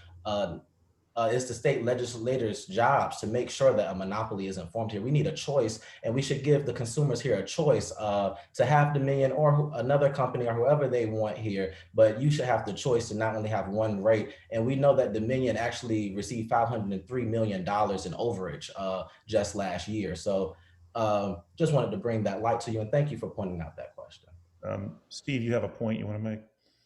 [SPEAKER 5] it's the state legislators' jobs to make sure that a monopoly is informed here. We need a choice, and we should give the consumers here a choice to have Dominion or another company or whoever they want here, but you should have the choice to not only have one rate. And we know that Dominion actually received $503 million in overage just last year. So just wanted to bring that light to you, and thank you for pointing out that question.
[SPEAKER 2] Steve, you have a point you want to make?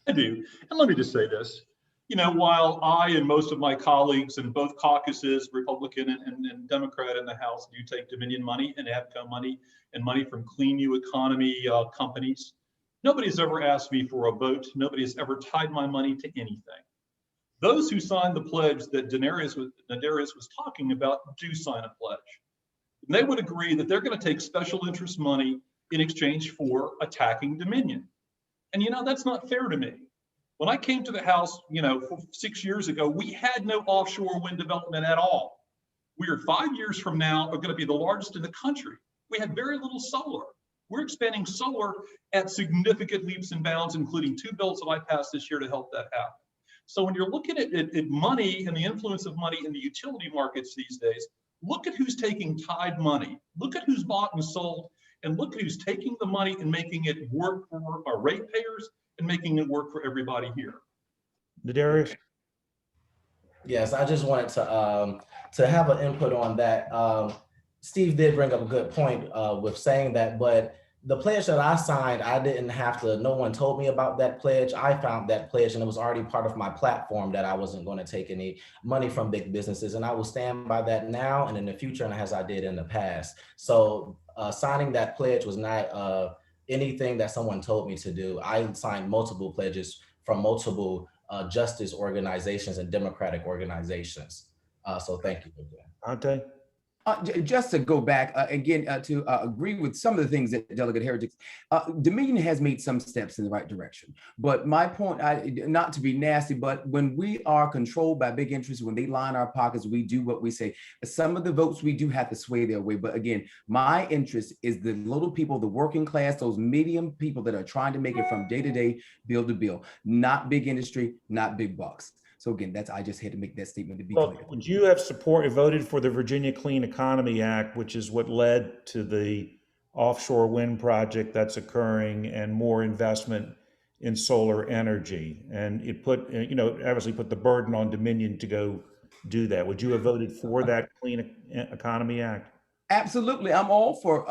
[SPEAKER 3] I do. And let me just say this. You know, while I and most of my colleagues in both caucuses, Republican and Democrat in the House, do take Dominion money and APCO money and money from clean new economy companies, nobody's ever asked me for a vote. Nobody has ever tied my money to anything. Those who signed the pledge that Nadarius was talking about do sign a pledge. And they would agree that they're going to take special interest money in exchange for attacking Dominion. And, you know, that's not fair to me. When I came to the House, 6 years ago, we had no offshore wind development at all. We are 5 years from now are going to be the largest in the country. We had very little solar. We're expanding solar at significant leaps and bounds, including 2 bills that I passed this year to help that happen. So when you're looking at money and the influence of money in the utility markets these days, Look at who's taking Tide money. Look at who's bought and sold, and look at who's taking the money and making it work for our ratepayers and making it work for everybody here.
[SPEAKER 2] Nadarius?
[SPEAKER 5] Yes, I just wanted to have an input on that. Steve did bring up a good point with saying that, but the pledge that I signed, I didn't have to, no one told me about that pledge. I found that pledge and it was already part of my platform that I wasn't going to take any money from big businesses. And I will stand by that now and in the future, and as I did in the past. So signing that pledge was not anything that someone told me to do. I signed multiple pledges from multiple justice organizations and democratic organizations. So thank you for that.
[SPEAKER 2] Dante?
[SPEAKER 4] Just to go back again to agree with some of the things that Delegate Heretick, Dominion has made some steps in the right direction. But my point, not to be nasty, but when we are controlled by big interests, when they line our pockets, we do what we say. Some of the votes we do have to sway their way. But again, my interest is the little people, the working class, those medium people that are trying to make it from day to day, bill to bill, not big industry, not big bucks. So again, I just had to make that statement to be clear.
[SPEAKER 2] Would you have voted for the Virginia Clean Economy Act, which is what led to the offshore wind project that's occurring and more investment in solar energy? And it obviously put the burden on Dominion to go do that. Would you have voted for that Clean Economy Act?
[SPEAKER 4] Absolutely, I'm all for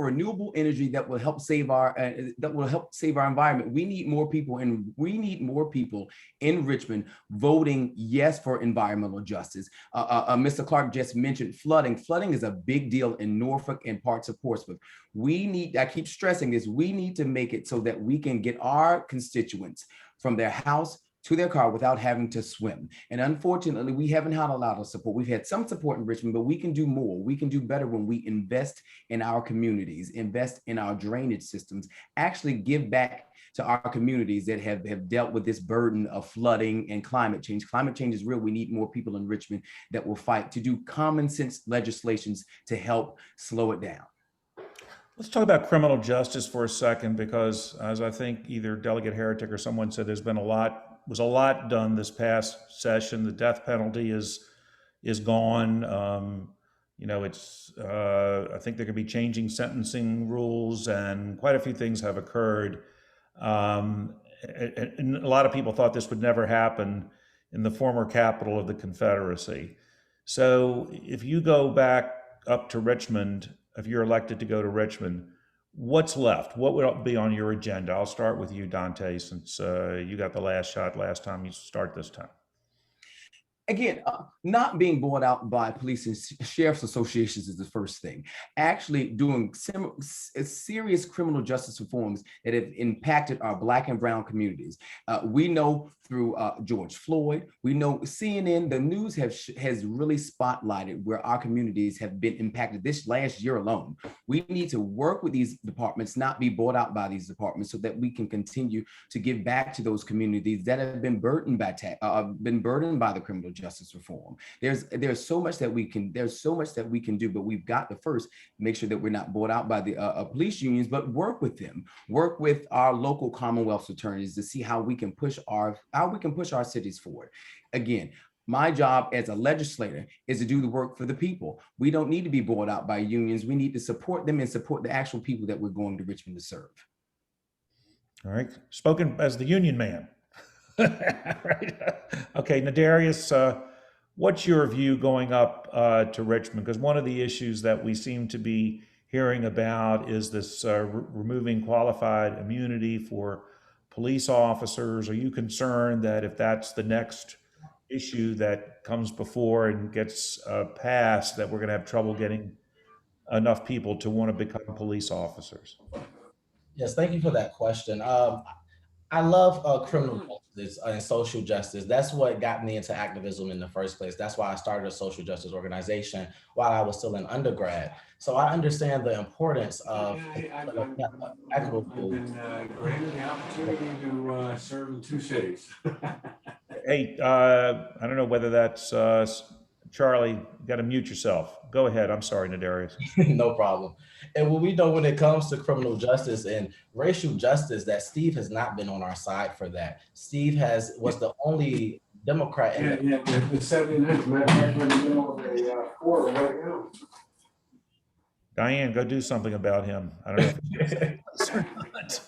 [SPEAKER 4] renewable energy that will help save our environment. We need more people, and we need more people in Richmond voting yes for environmental justice. Mr. Clark just mentioned flooding. Flooding is a big deal in Norfolk and parts of Portsmouth. I keep stressing this. We need to make it so that we can get our constituents from their house to their car without having to swim. And unfortunately, we haven't had a lot of support. We've had some support in Richmond, but we can do more. We can do better when we invest in our communities, invest in our drainage systems, actually give back to our communities that have dealt with this burden of flooding and climate change. Climate change is real. We need more people in Richmond that will fight to do common sense legislations to help slow it down.
[SPEAKER 2] Let's talk about criminal justice for a second, because as I think either Delegate Heretick or someone said, was a lot done this past session. The death penalty is gone. I think they're going to be changing sentencing rules, and quite a few things have occurred. And a lot of people thought this would never happen in the former capital of the Confederacy. So if you go back up to Richmond, if you're elected to go to Richmond, what's left? What would be on your agenda? I'll start with you, Dante, since you got the last shot last time. You start this time.
[SPEAKER 4] Again, not being bought out by police and sheriff's associations is the first thing. Actually doing serious criminal justice reforms that have impacted our Black and brown communities. We know through George Floyd, we know CNN, the news has really spotlighted where our communities have been impacted this last year alone. We need to work with these departments, not be bought out by these departments, so that we can continue to give back to those communities that have been burdened by the criminal justice reform. There's so much that we can do, but we've got to first make sure that we're not bought out by the police unions, but work with them, work with our local Commonwealth attorneys to see how we can push our cities forward. Again, my job as a legislator is to do the work for the people. We don't need to be bought out by unions. We need to support them and support the actual people that we're going to Richmond to serve.
[SPEAKER 2] All right, spoken as the union man. Right. Okay, Nadarius, what's your view going up to Richmond? Because one of the issues that we seem to be hearing about is this removing qualified immunity for police officers. Are you concerned that if that's the next issue that comes before and gets passed, that we're going to have trouble getting enough people to want to become police officers?
[SPEAKER 5] Yes, thank you for that question. I love criminal justice and social justice. That's what got me into activism in the first place. That's why I started a social justice organization while I was still in undergrad. So I understand the importance of equitable.
[SPEAKER 1] I've been granted the opportunity to serve in 2 cities.
[SPEAKER 2] Hey, I don't know whether that's Charlie. You got to mute yourself. Go ahead. I'm sorry, Nadarius.
[SPEAKER 5] No problem. And what we know when it comes to criminal justice and racial justice, that Steve has not been on our side for that. Steve was the only Democrat.
[SPEAKER 1] Yeah, the 79th, matter of fact, we're in the middle of a quarter right now.
[SPEAKER 2] Diane, go do something about him. I don't know if it's or not.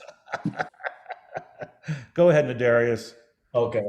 [SPEAKER 2] Go ahead, Nadarius.
[SPEAKER 5] Okay.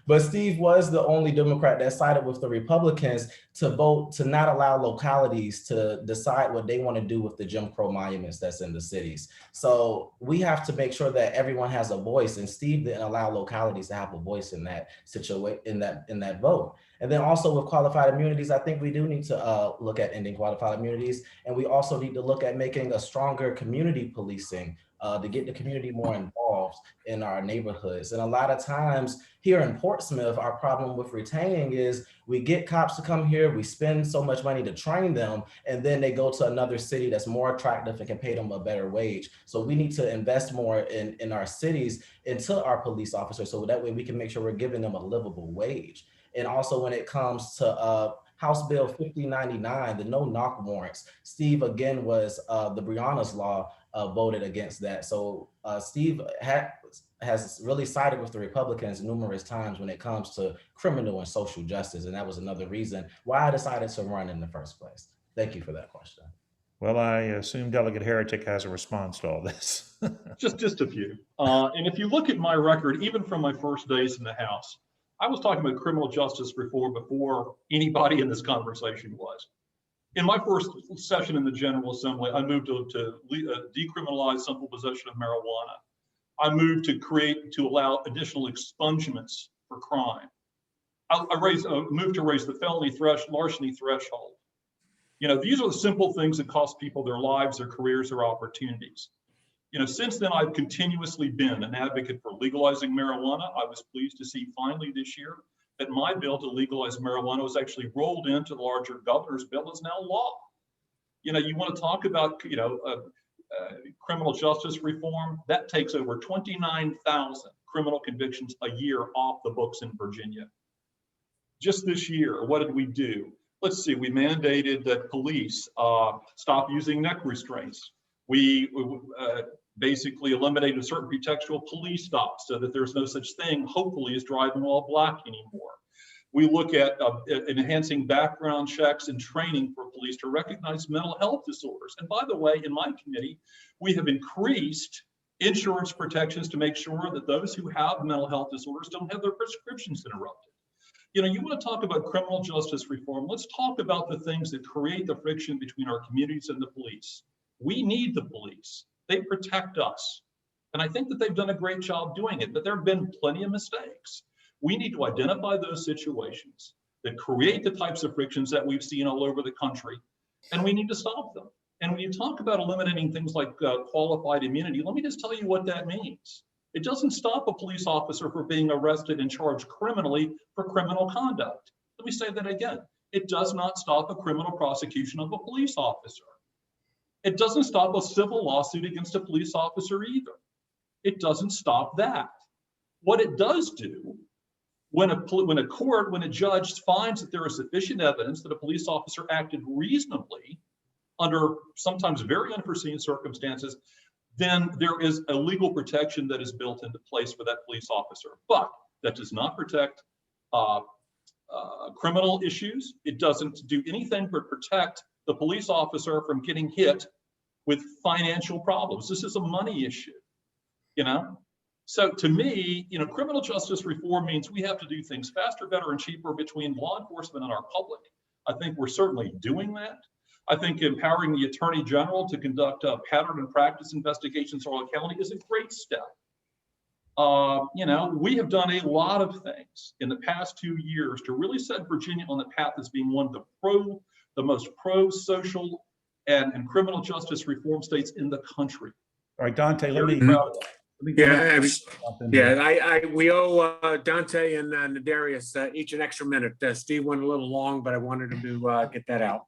[SPEAKER 5] But Steve was the only Democrat that sided with the Republicans to vote to not allow localities to decide what they want to do with the Jim Crow monuments that's in the cities. So we have to make sure that everyone has a voice, and Steve didn't allow localities to have a voice in that situation, in that vote. And then also with qualified immunities, I think we do need to look at ending qualified immunities, and we also need to look at making a stronger community policing to get the community more involved in our neighborhoods. And a lot of times here in Portsmouth, our problem with retaining is we get cops to come here, we spend so much money to train them, and then they go to another city that's more attractive and can pay them a better wage. So we need to invest more in our cities into our police officers, so that way we can make sure we're giving them a livable wage. And also when it comes to House Bill 5099, the no knock warrants, Steve again was the Breonna's law voted against that. So Steve has really sided with the Republicans numerous times when it comes to criminal and social justice. And that was another reason why I decided to run in the first place. Thank you for that question.
[SPEAKER 2] Well, I assume Delegate Heretick has a response to all this.
[SPEAKER 3] Just a few. And if you look at my record, even from my first days in the House, I was talking about criminal justice reform before anybody in this conversation was. In my first session in the General Assembly, I moved to decriminalize simple possession of marijuana. I moved to allow additional expungements for crime. I moved to raise the felony larceny threshold. You know, these are the simple things that cost people their lives, their careers, their opportunities. You know, since then, I've continuously been an advocate for legalizing marijuana. I was pleased to see finally this year that my bill to legalize marijuana was actually rolled into the larger governor's bill, is now law. You know, you want to talk about, criminal justice reform, that takes over 29,000 criminal convictions a year off the books in Virginia. Just this year, what did we do? Let's see, we mandated that police stop using neck restraints. We basically eliminated certain pretextual police stops so that there's no such thing, hopefully, as driving while black anymore. We look at enhancing background checks and training for police to recognize mental health disorders. And by the way, in my committee, we have increased insurance protections to make sure that those who have mental health disorders don't have their prescriptions interrupted. You know, you want to talk about criminal justice reform, let's talk about the things that create the friction between our communities and the police. We need the police. They protect us. And I think that they've done a great job doing it, but there have been plenty of mistakes. We need to identify those situations that create the types of frictions that we've seen all over the country, and we need to stop them. And when you talk about eliminating things like qualified immunity, let me just tell you what that means. It doesn't stop a police officer from being arrested and charged criminally for criminal conduct. Let me say that again. It does not stop a criminal prosecution of a police officer. It doesn't stop a civil lawsuit against a police officer either. It doesn't stop that. What it does do, when a judge finds that there is sufficient evidence that a police officer acted reasonably under sometimes very unforeseen circumstances, then there is a legal protection that is built into place for that police officer. But that does not protect criminal issues. It doesn't do anything but protect the police officer from getting hit with financial problems. This is a money issue, you know? So to me, you know, criminal justice reform means we have to do things faster, better, and cheaper between law enforcement and our public. I think we're certainly doing that. I think empowering the Attorney General to conduct pattern and practice investigations in our county is a great step. You know, we have done a lot of things in the past 2 years to really set Virginia on the path as being one of the most pro-social and criminal justice reform states in the country.
[SPEAKER 2] All right, Dante,
[SPEAKER 1] We owe Dante and Nadarius each an extra minute. Steve went a little long, but I wanted him to get that out.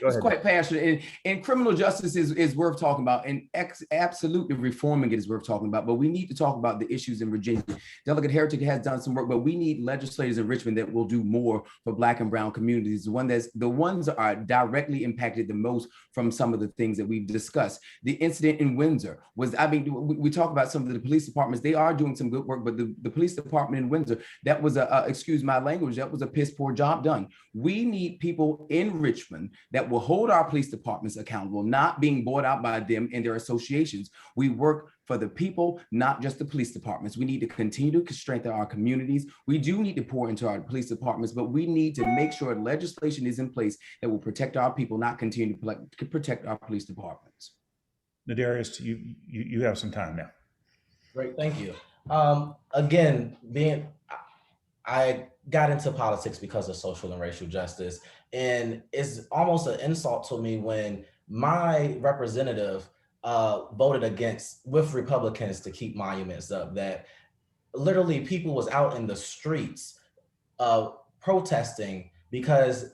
[SPEAKER 2] Go
[SPEAKER 4] It's
[SPEAKER 2] ahead.
[SPEAKER 4] quite passionate, and criminal justice is worth talking about, and absolutely reforming it is worth talking about. But we need to talk about the issues in Virginia. Delegate Heretick has done some work, but we need legislators in Richmond that will do more for Black and brown communities. The ones that are directly impacted the most from some of the things that we've discussed. The incident in Windsor was, I mean, we talk about some of the police departments, they are doing some good work, but the police department in Windsor, that was excuse my language, that was a piss poor job done. We need people in Richmond that will hold our police departments accountable, not being bought out by them and their associations. We work for the people, not just the police departments. We need to continue to strengthen our communities. We do need to pour into our police departments, but we need to make sure legislation is in place that will protect our people, not continue to protect our police departments.
[SPEAKER 2] Nadarius, you have some time now.
[SPEAKER 5] Great, thank you. Again, I got into politics because of social and racial justice, and it's almost an insult to me when my representative voted against with Republicans to keep monuments up, that literally people was out in the streets protesting because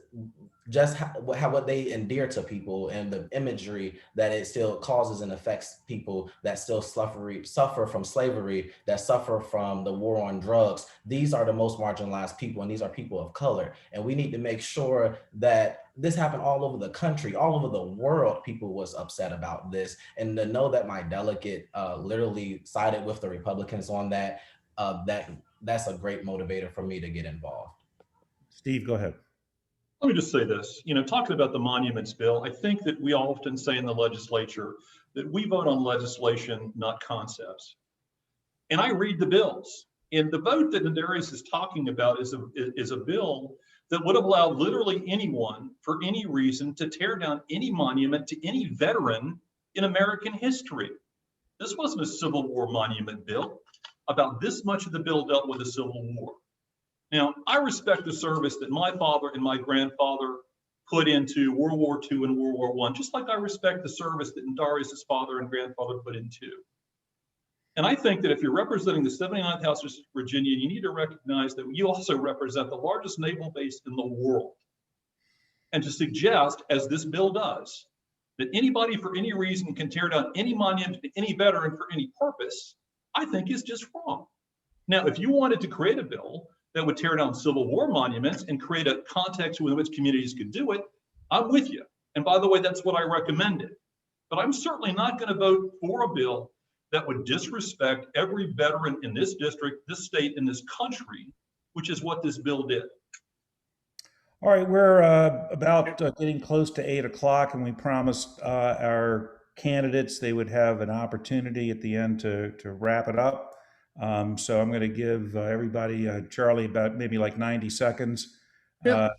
[SPEAKER 5] just what they endear to people and the imagery that it still causes and affects people that still suffer from slavery, that suffer from the war on drugs. These are the most marginalized people, and these are people of color. And we need to make sure that this happened all over the country, all over the world. People was upset about this, and to know that my delegate literally sided with the Republicans on that, that's a great motivator for me to get involved.
[SPEAKER 2] Steve, go ahead.
[SPEAKER 3] Let me just say this, talking about the monuments bill, I think that we often say in the legislature that we vote on legislation, not concepts. And I read the bills, and the vote that Nadarius is talking about is a bill that would have allowed literally anyone for any reason to tear down any monument to any veteran in American history. This wasn't a Civil War monument bill. About this much of the bill dealt with the Civil War. Now, I respect the service that my father and my grandfather put into World War II and World War I, just like I respect the service that Nadarius' father and grandfather put into. And I think that if you're representing the 79th House of Virginia, you need to recognize that you also represent the largest naval base in the world. And to suggest, as this bill does, that anybody for any reason can tear down any monument to any veteran for any purpose, I think is just wrong. Now, if you wanted to create a bill that would tear down Civil War monuments and create a context within which communities could do it, I'm with you. And by the way, that's what I recommended. But I'm certainly not going to vote for a bill that would disrespect every veteran in this district, this state, and this country, which is what this bill did.
[SPEAKER 2] All right, we're about getting close to 8 o'clock, and we promised our candidates they would have an opportunity at the end to wrap it up. So I'm going to give everybody, Charlie, about maybe like 90 seconds to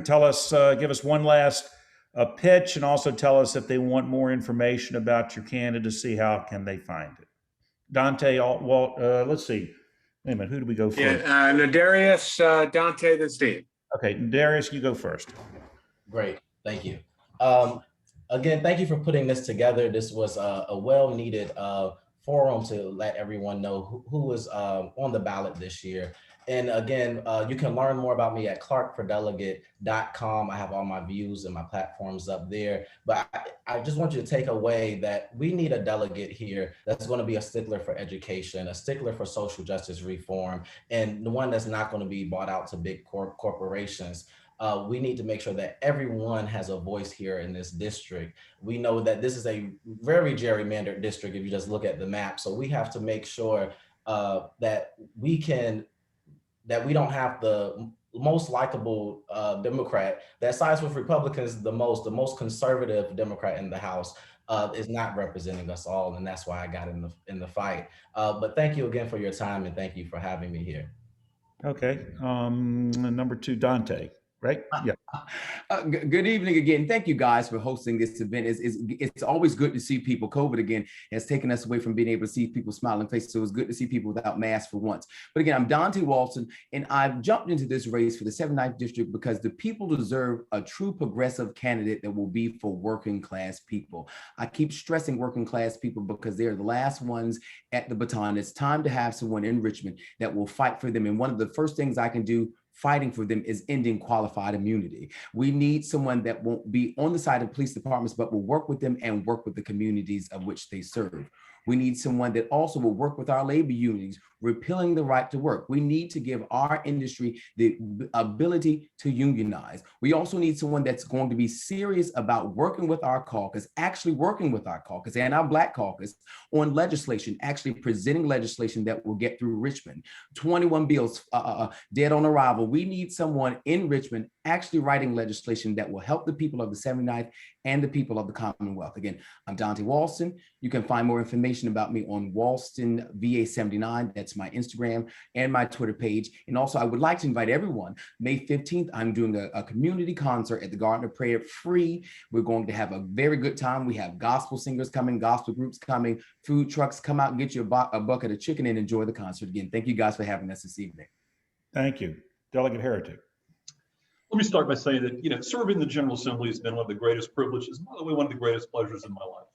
[SPEAKER 2] tell us, give us one last pitch, and also tell us if they want more information about your candidacy, how can they find it? Dante, let's see. Wait a minute, who do we go first?
[SPEAKER 1] Yeah, Nadarius, Dante, then Steve.
[SPEAKER 2] Okay, Darius, you go first.
[SPEAKER 5] Great, thank you. Again, thank you for putting this together. This was a well-needed forum to let everyone know who is on the ballot this year. And again, you can learn more about me at clarkfordelegate.com. I have all my views and my platforms up there. But I just want you to take away that we need a delegate here that's going to be a stickler for education, a stickler for social justice reform, and the one that's not going to be bought out to big corporations. We need to make sure that everyone has a voice here in this district. We know that this is a very gerrymandered district if you just look at the map. So we have to make sure that we don't have the most likable Democrat that sides with Republicans the most conservative Democrat in the House is not representing us all. And that's why I got in the fight. But thank you again for your time, and thank you for having me here.
[SPEAKER 2] Okay, number 2, Dante. Right? Yeah.
[SPEAKER 4] Good evening again. Thank you guys for hosting this event. It's always good to see people. COVID again has taken us away from being able to see people smiling faces. So it's good to see people without masks for once. But again, I'm Dante Walleston, and I've jumped into this race for the 79th district because the people deserve a true progressive candidate that will be for working class people. I keep stressing working class people because they're the last ones at the baton. It's time to have someone in Richmond that will fight for them. And one of the first things I can do fighting for them is ending qualified immunity. We need someone that won't be on the side of police departments, but will work with them and work with the communities of which they serve. We need someone that also will work with our labor unions, repealing the right to work. We need to give our industry the ability to unionize. We also need someone that's going to be serious about working with our caucus, actually working with our caucus and our Black caucus on legislation, actually presenting legislation that will get through Richmond. 21 bills dead on arrival. We need someone in Richmond actually writing legislation that will help the people of the 79th and the people of the Commonwealth. Again, I'm Dante Walleston. You can find more information about me on Wallston VA 79. That's my Instagram and my Twitter page. And also, I would like to invite everyone. May 15th, I'm doing a community concert at the Garden of Prayer, free. We're going to have a very good time. We have gospel singers coming, gospel groups coming, food trucks. Come out and get you a bucket of chicken and enjoy the concert. Again, thank you guys for having us this evening.
[SPEAKER 2] Thank you. Delegate Heretick.
[SPEAKER 3] Let me start by saying that, serving the General Assembly has been one of the greatest privileges, by the way, one of the greatest pleasures in my life.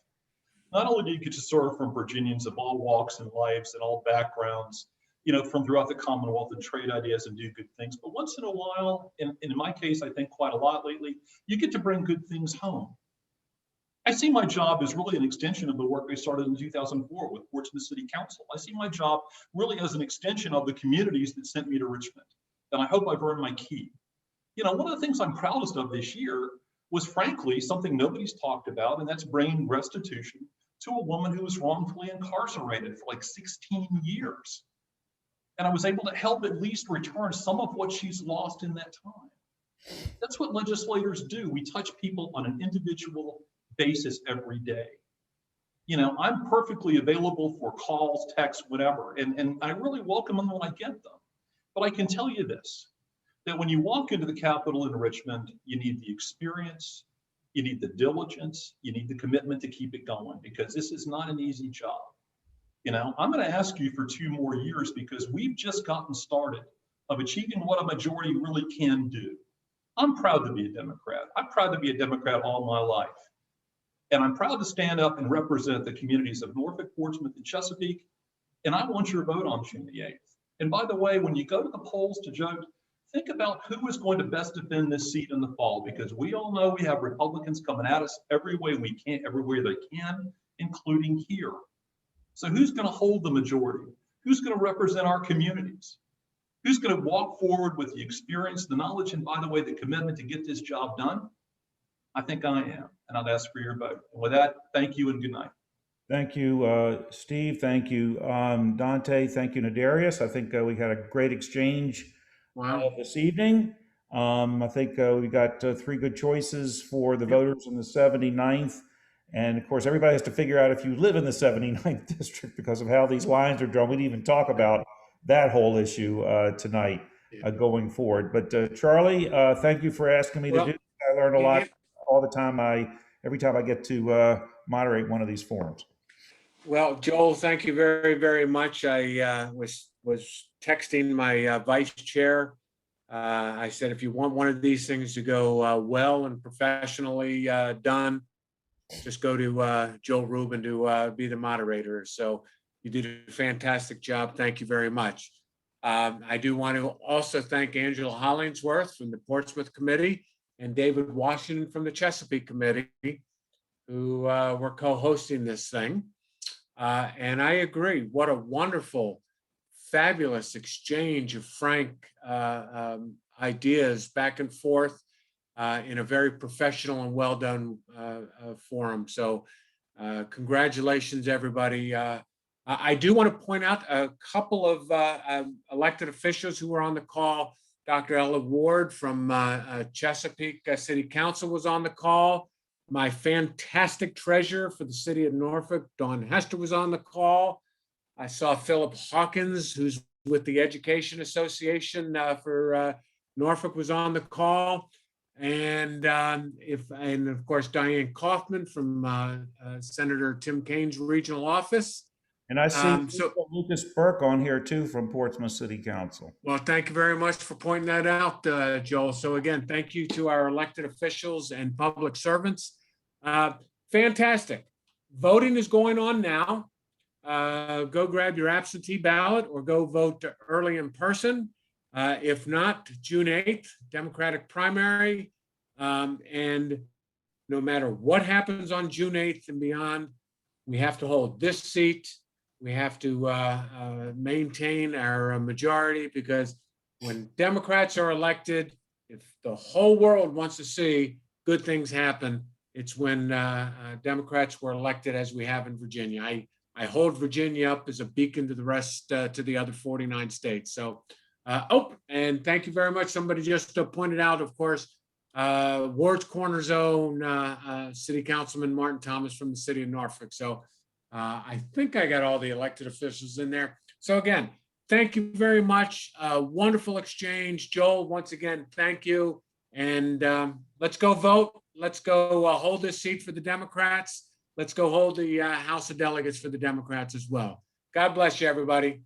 [SPEAKER 3] Not only do you get to serve from Virginians of all walks and lives and all backgrounds, from throughout the Commonwealth and trade ideas and do good things, but once in a while, and in my case, I think quite a lot lately, you get to bring good things home. I see my job as really an extension of the work I started in 2004 with Portsmouth City Council. I see my job really as an extension of the communities that sent me to Richmond. And I hope I've earned my keep. One of the things I'm proudest of this year was frankly something nobody's talked about, and that's bringing restitution to a woman who was wrongfully incarcerated for like 16 years. And I was able to help at least return some of what she's lost in that time. That's what legislators do. We touch people on an individual basis every day. I'm perfectly available for calls, texts, whatever, and I really welcome them when I get them. But I can tell you this, that when you walk into the Capitol in Richmond, you need the experience, you need the diligence, you need the commitment to keep it going, because this is not an easy job. I'm going to ask you for 2 more years, because we've just gotten started of achieving what a majority really can do. I'm proud to be a Democrat. I'm proud to be a Democrat all my life. And I'm proud to stand up and represent the communities of Norfolk, Portsmouth, and Chesapeake. And I want your vote on June the 8th. And by the way, when you go to the polls to vote, think about who is going to best defend this seat in the fall, because we all know we have Republicans coming at us every way everywhere they can, including here. So who's going to hold the majority? Who's going to represent our communities? Who's going to walk forward with the experience, the knowledge, and by the way, the commitment to get this job done? I think I am, and I'd ask for your vote. And with that, thank you and good night.
[SPEAKER 2] Thank you, Steve. Thank you, Dante. Thank you, Nadarius. I think we had a great exchange this evening. I think we got 3 good choices for the voters in the 79th. And of course, everybody has to figure out if you live in the 79th district because of how these lines are drawn. We didn't even talk about that whole issue tonight going forward. But Charlie, thank you for asking me to do this. I learned a lot all the time. Every time I get to moderate one of these forums.
[SPEAKER 6] Well, Joel, thank you very, very much. I was texting my vice chair. I said, if you want one of these things to go well and professionally done, just go to Joel Rubin to be the moderator. So you did a fantastic job. Thank you very much. I do want to also thank Angela Hollingsworth from the Portsmouth Committee and David Washington from the Chesapeake Committee, who were co-hosting this thing. And I agree, what a wonderful, fabulous exchange of frank ideas back and forth in a very professional and well done forum. So congratulations, everybody. I do want to point out a couple of elected officials who were on the call. Dr. Ella Ward from Chesapeake City Council was on the call. My fantastic treasurer for the city of Norfolk, Dawn Hester, was on the call. I saw Philip Hawkins, who's with the Education Association for Norfolk, was on the call. And of course, Diane Kaufman from Senator Tim Kaine's regional office.
[SPEAKER 2] And I see Lucas Burke on here too from Portsmouth City Council.
[SPEAKER 6] Well, thank you very much for pointing that out, Joel. So again, thank you to our elected officials and public servants. Fantastic. Voting is going on now. Go grab your absentee ballot or go vote early in person. If not, June 8th, Democratic primary. And no matter what happens on June 8th and beyond, we have to hold this seat. We have to maintain our majority, because when Democrats are elected, if the whole world wants to see good things happen, it's when Democrats were elected, as we have in Virginia. I hold Virginia up as a beacon to the rest, to the other 49 states. So, and thank you very much. Somebody just pointed out, of course, Ward's Corner Zone, City Councilman Martin Thomas from the city of Norfolk. So I think I got all the elected officials in there. So again, thank you very much. Wonderful exchange. Joel, once again, thank you. And let's go vote. Let's go hold this seat for the Democrats. Let's go hold the House of Delegates for the Democrats as well. God bless you, everybody.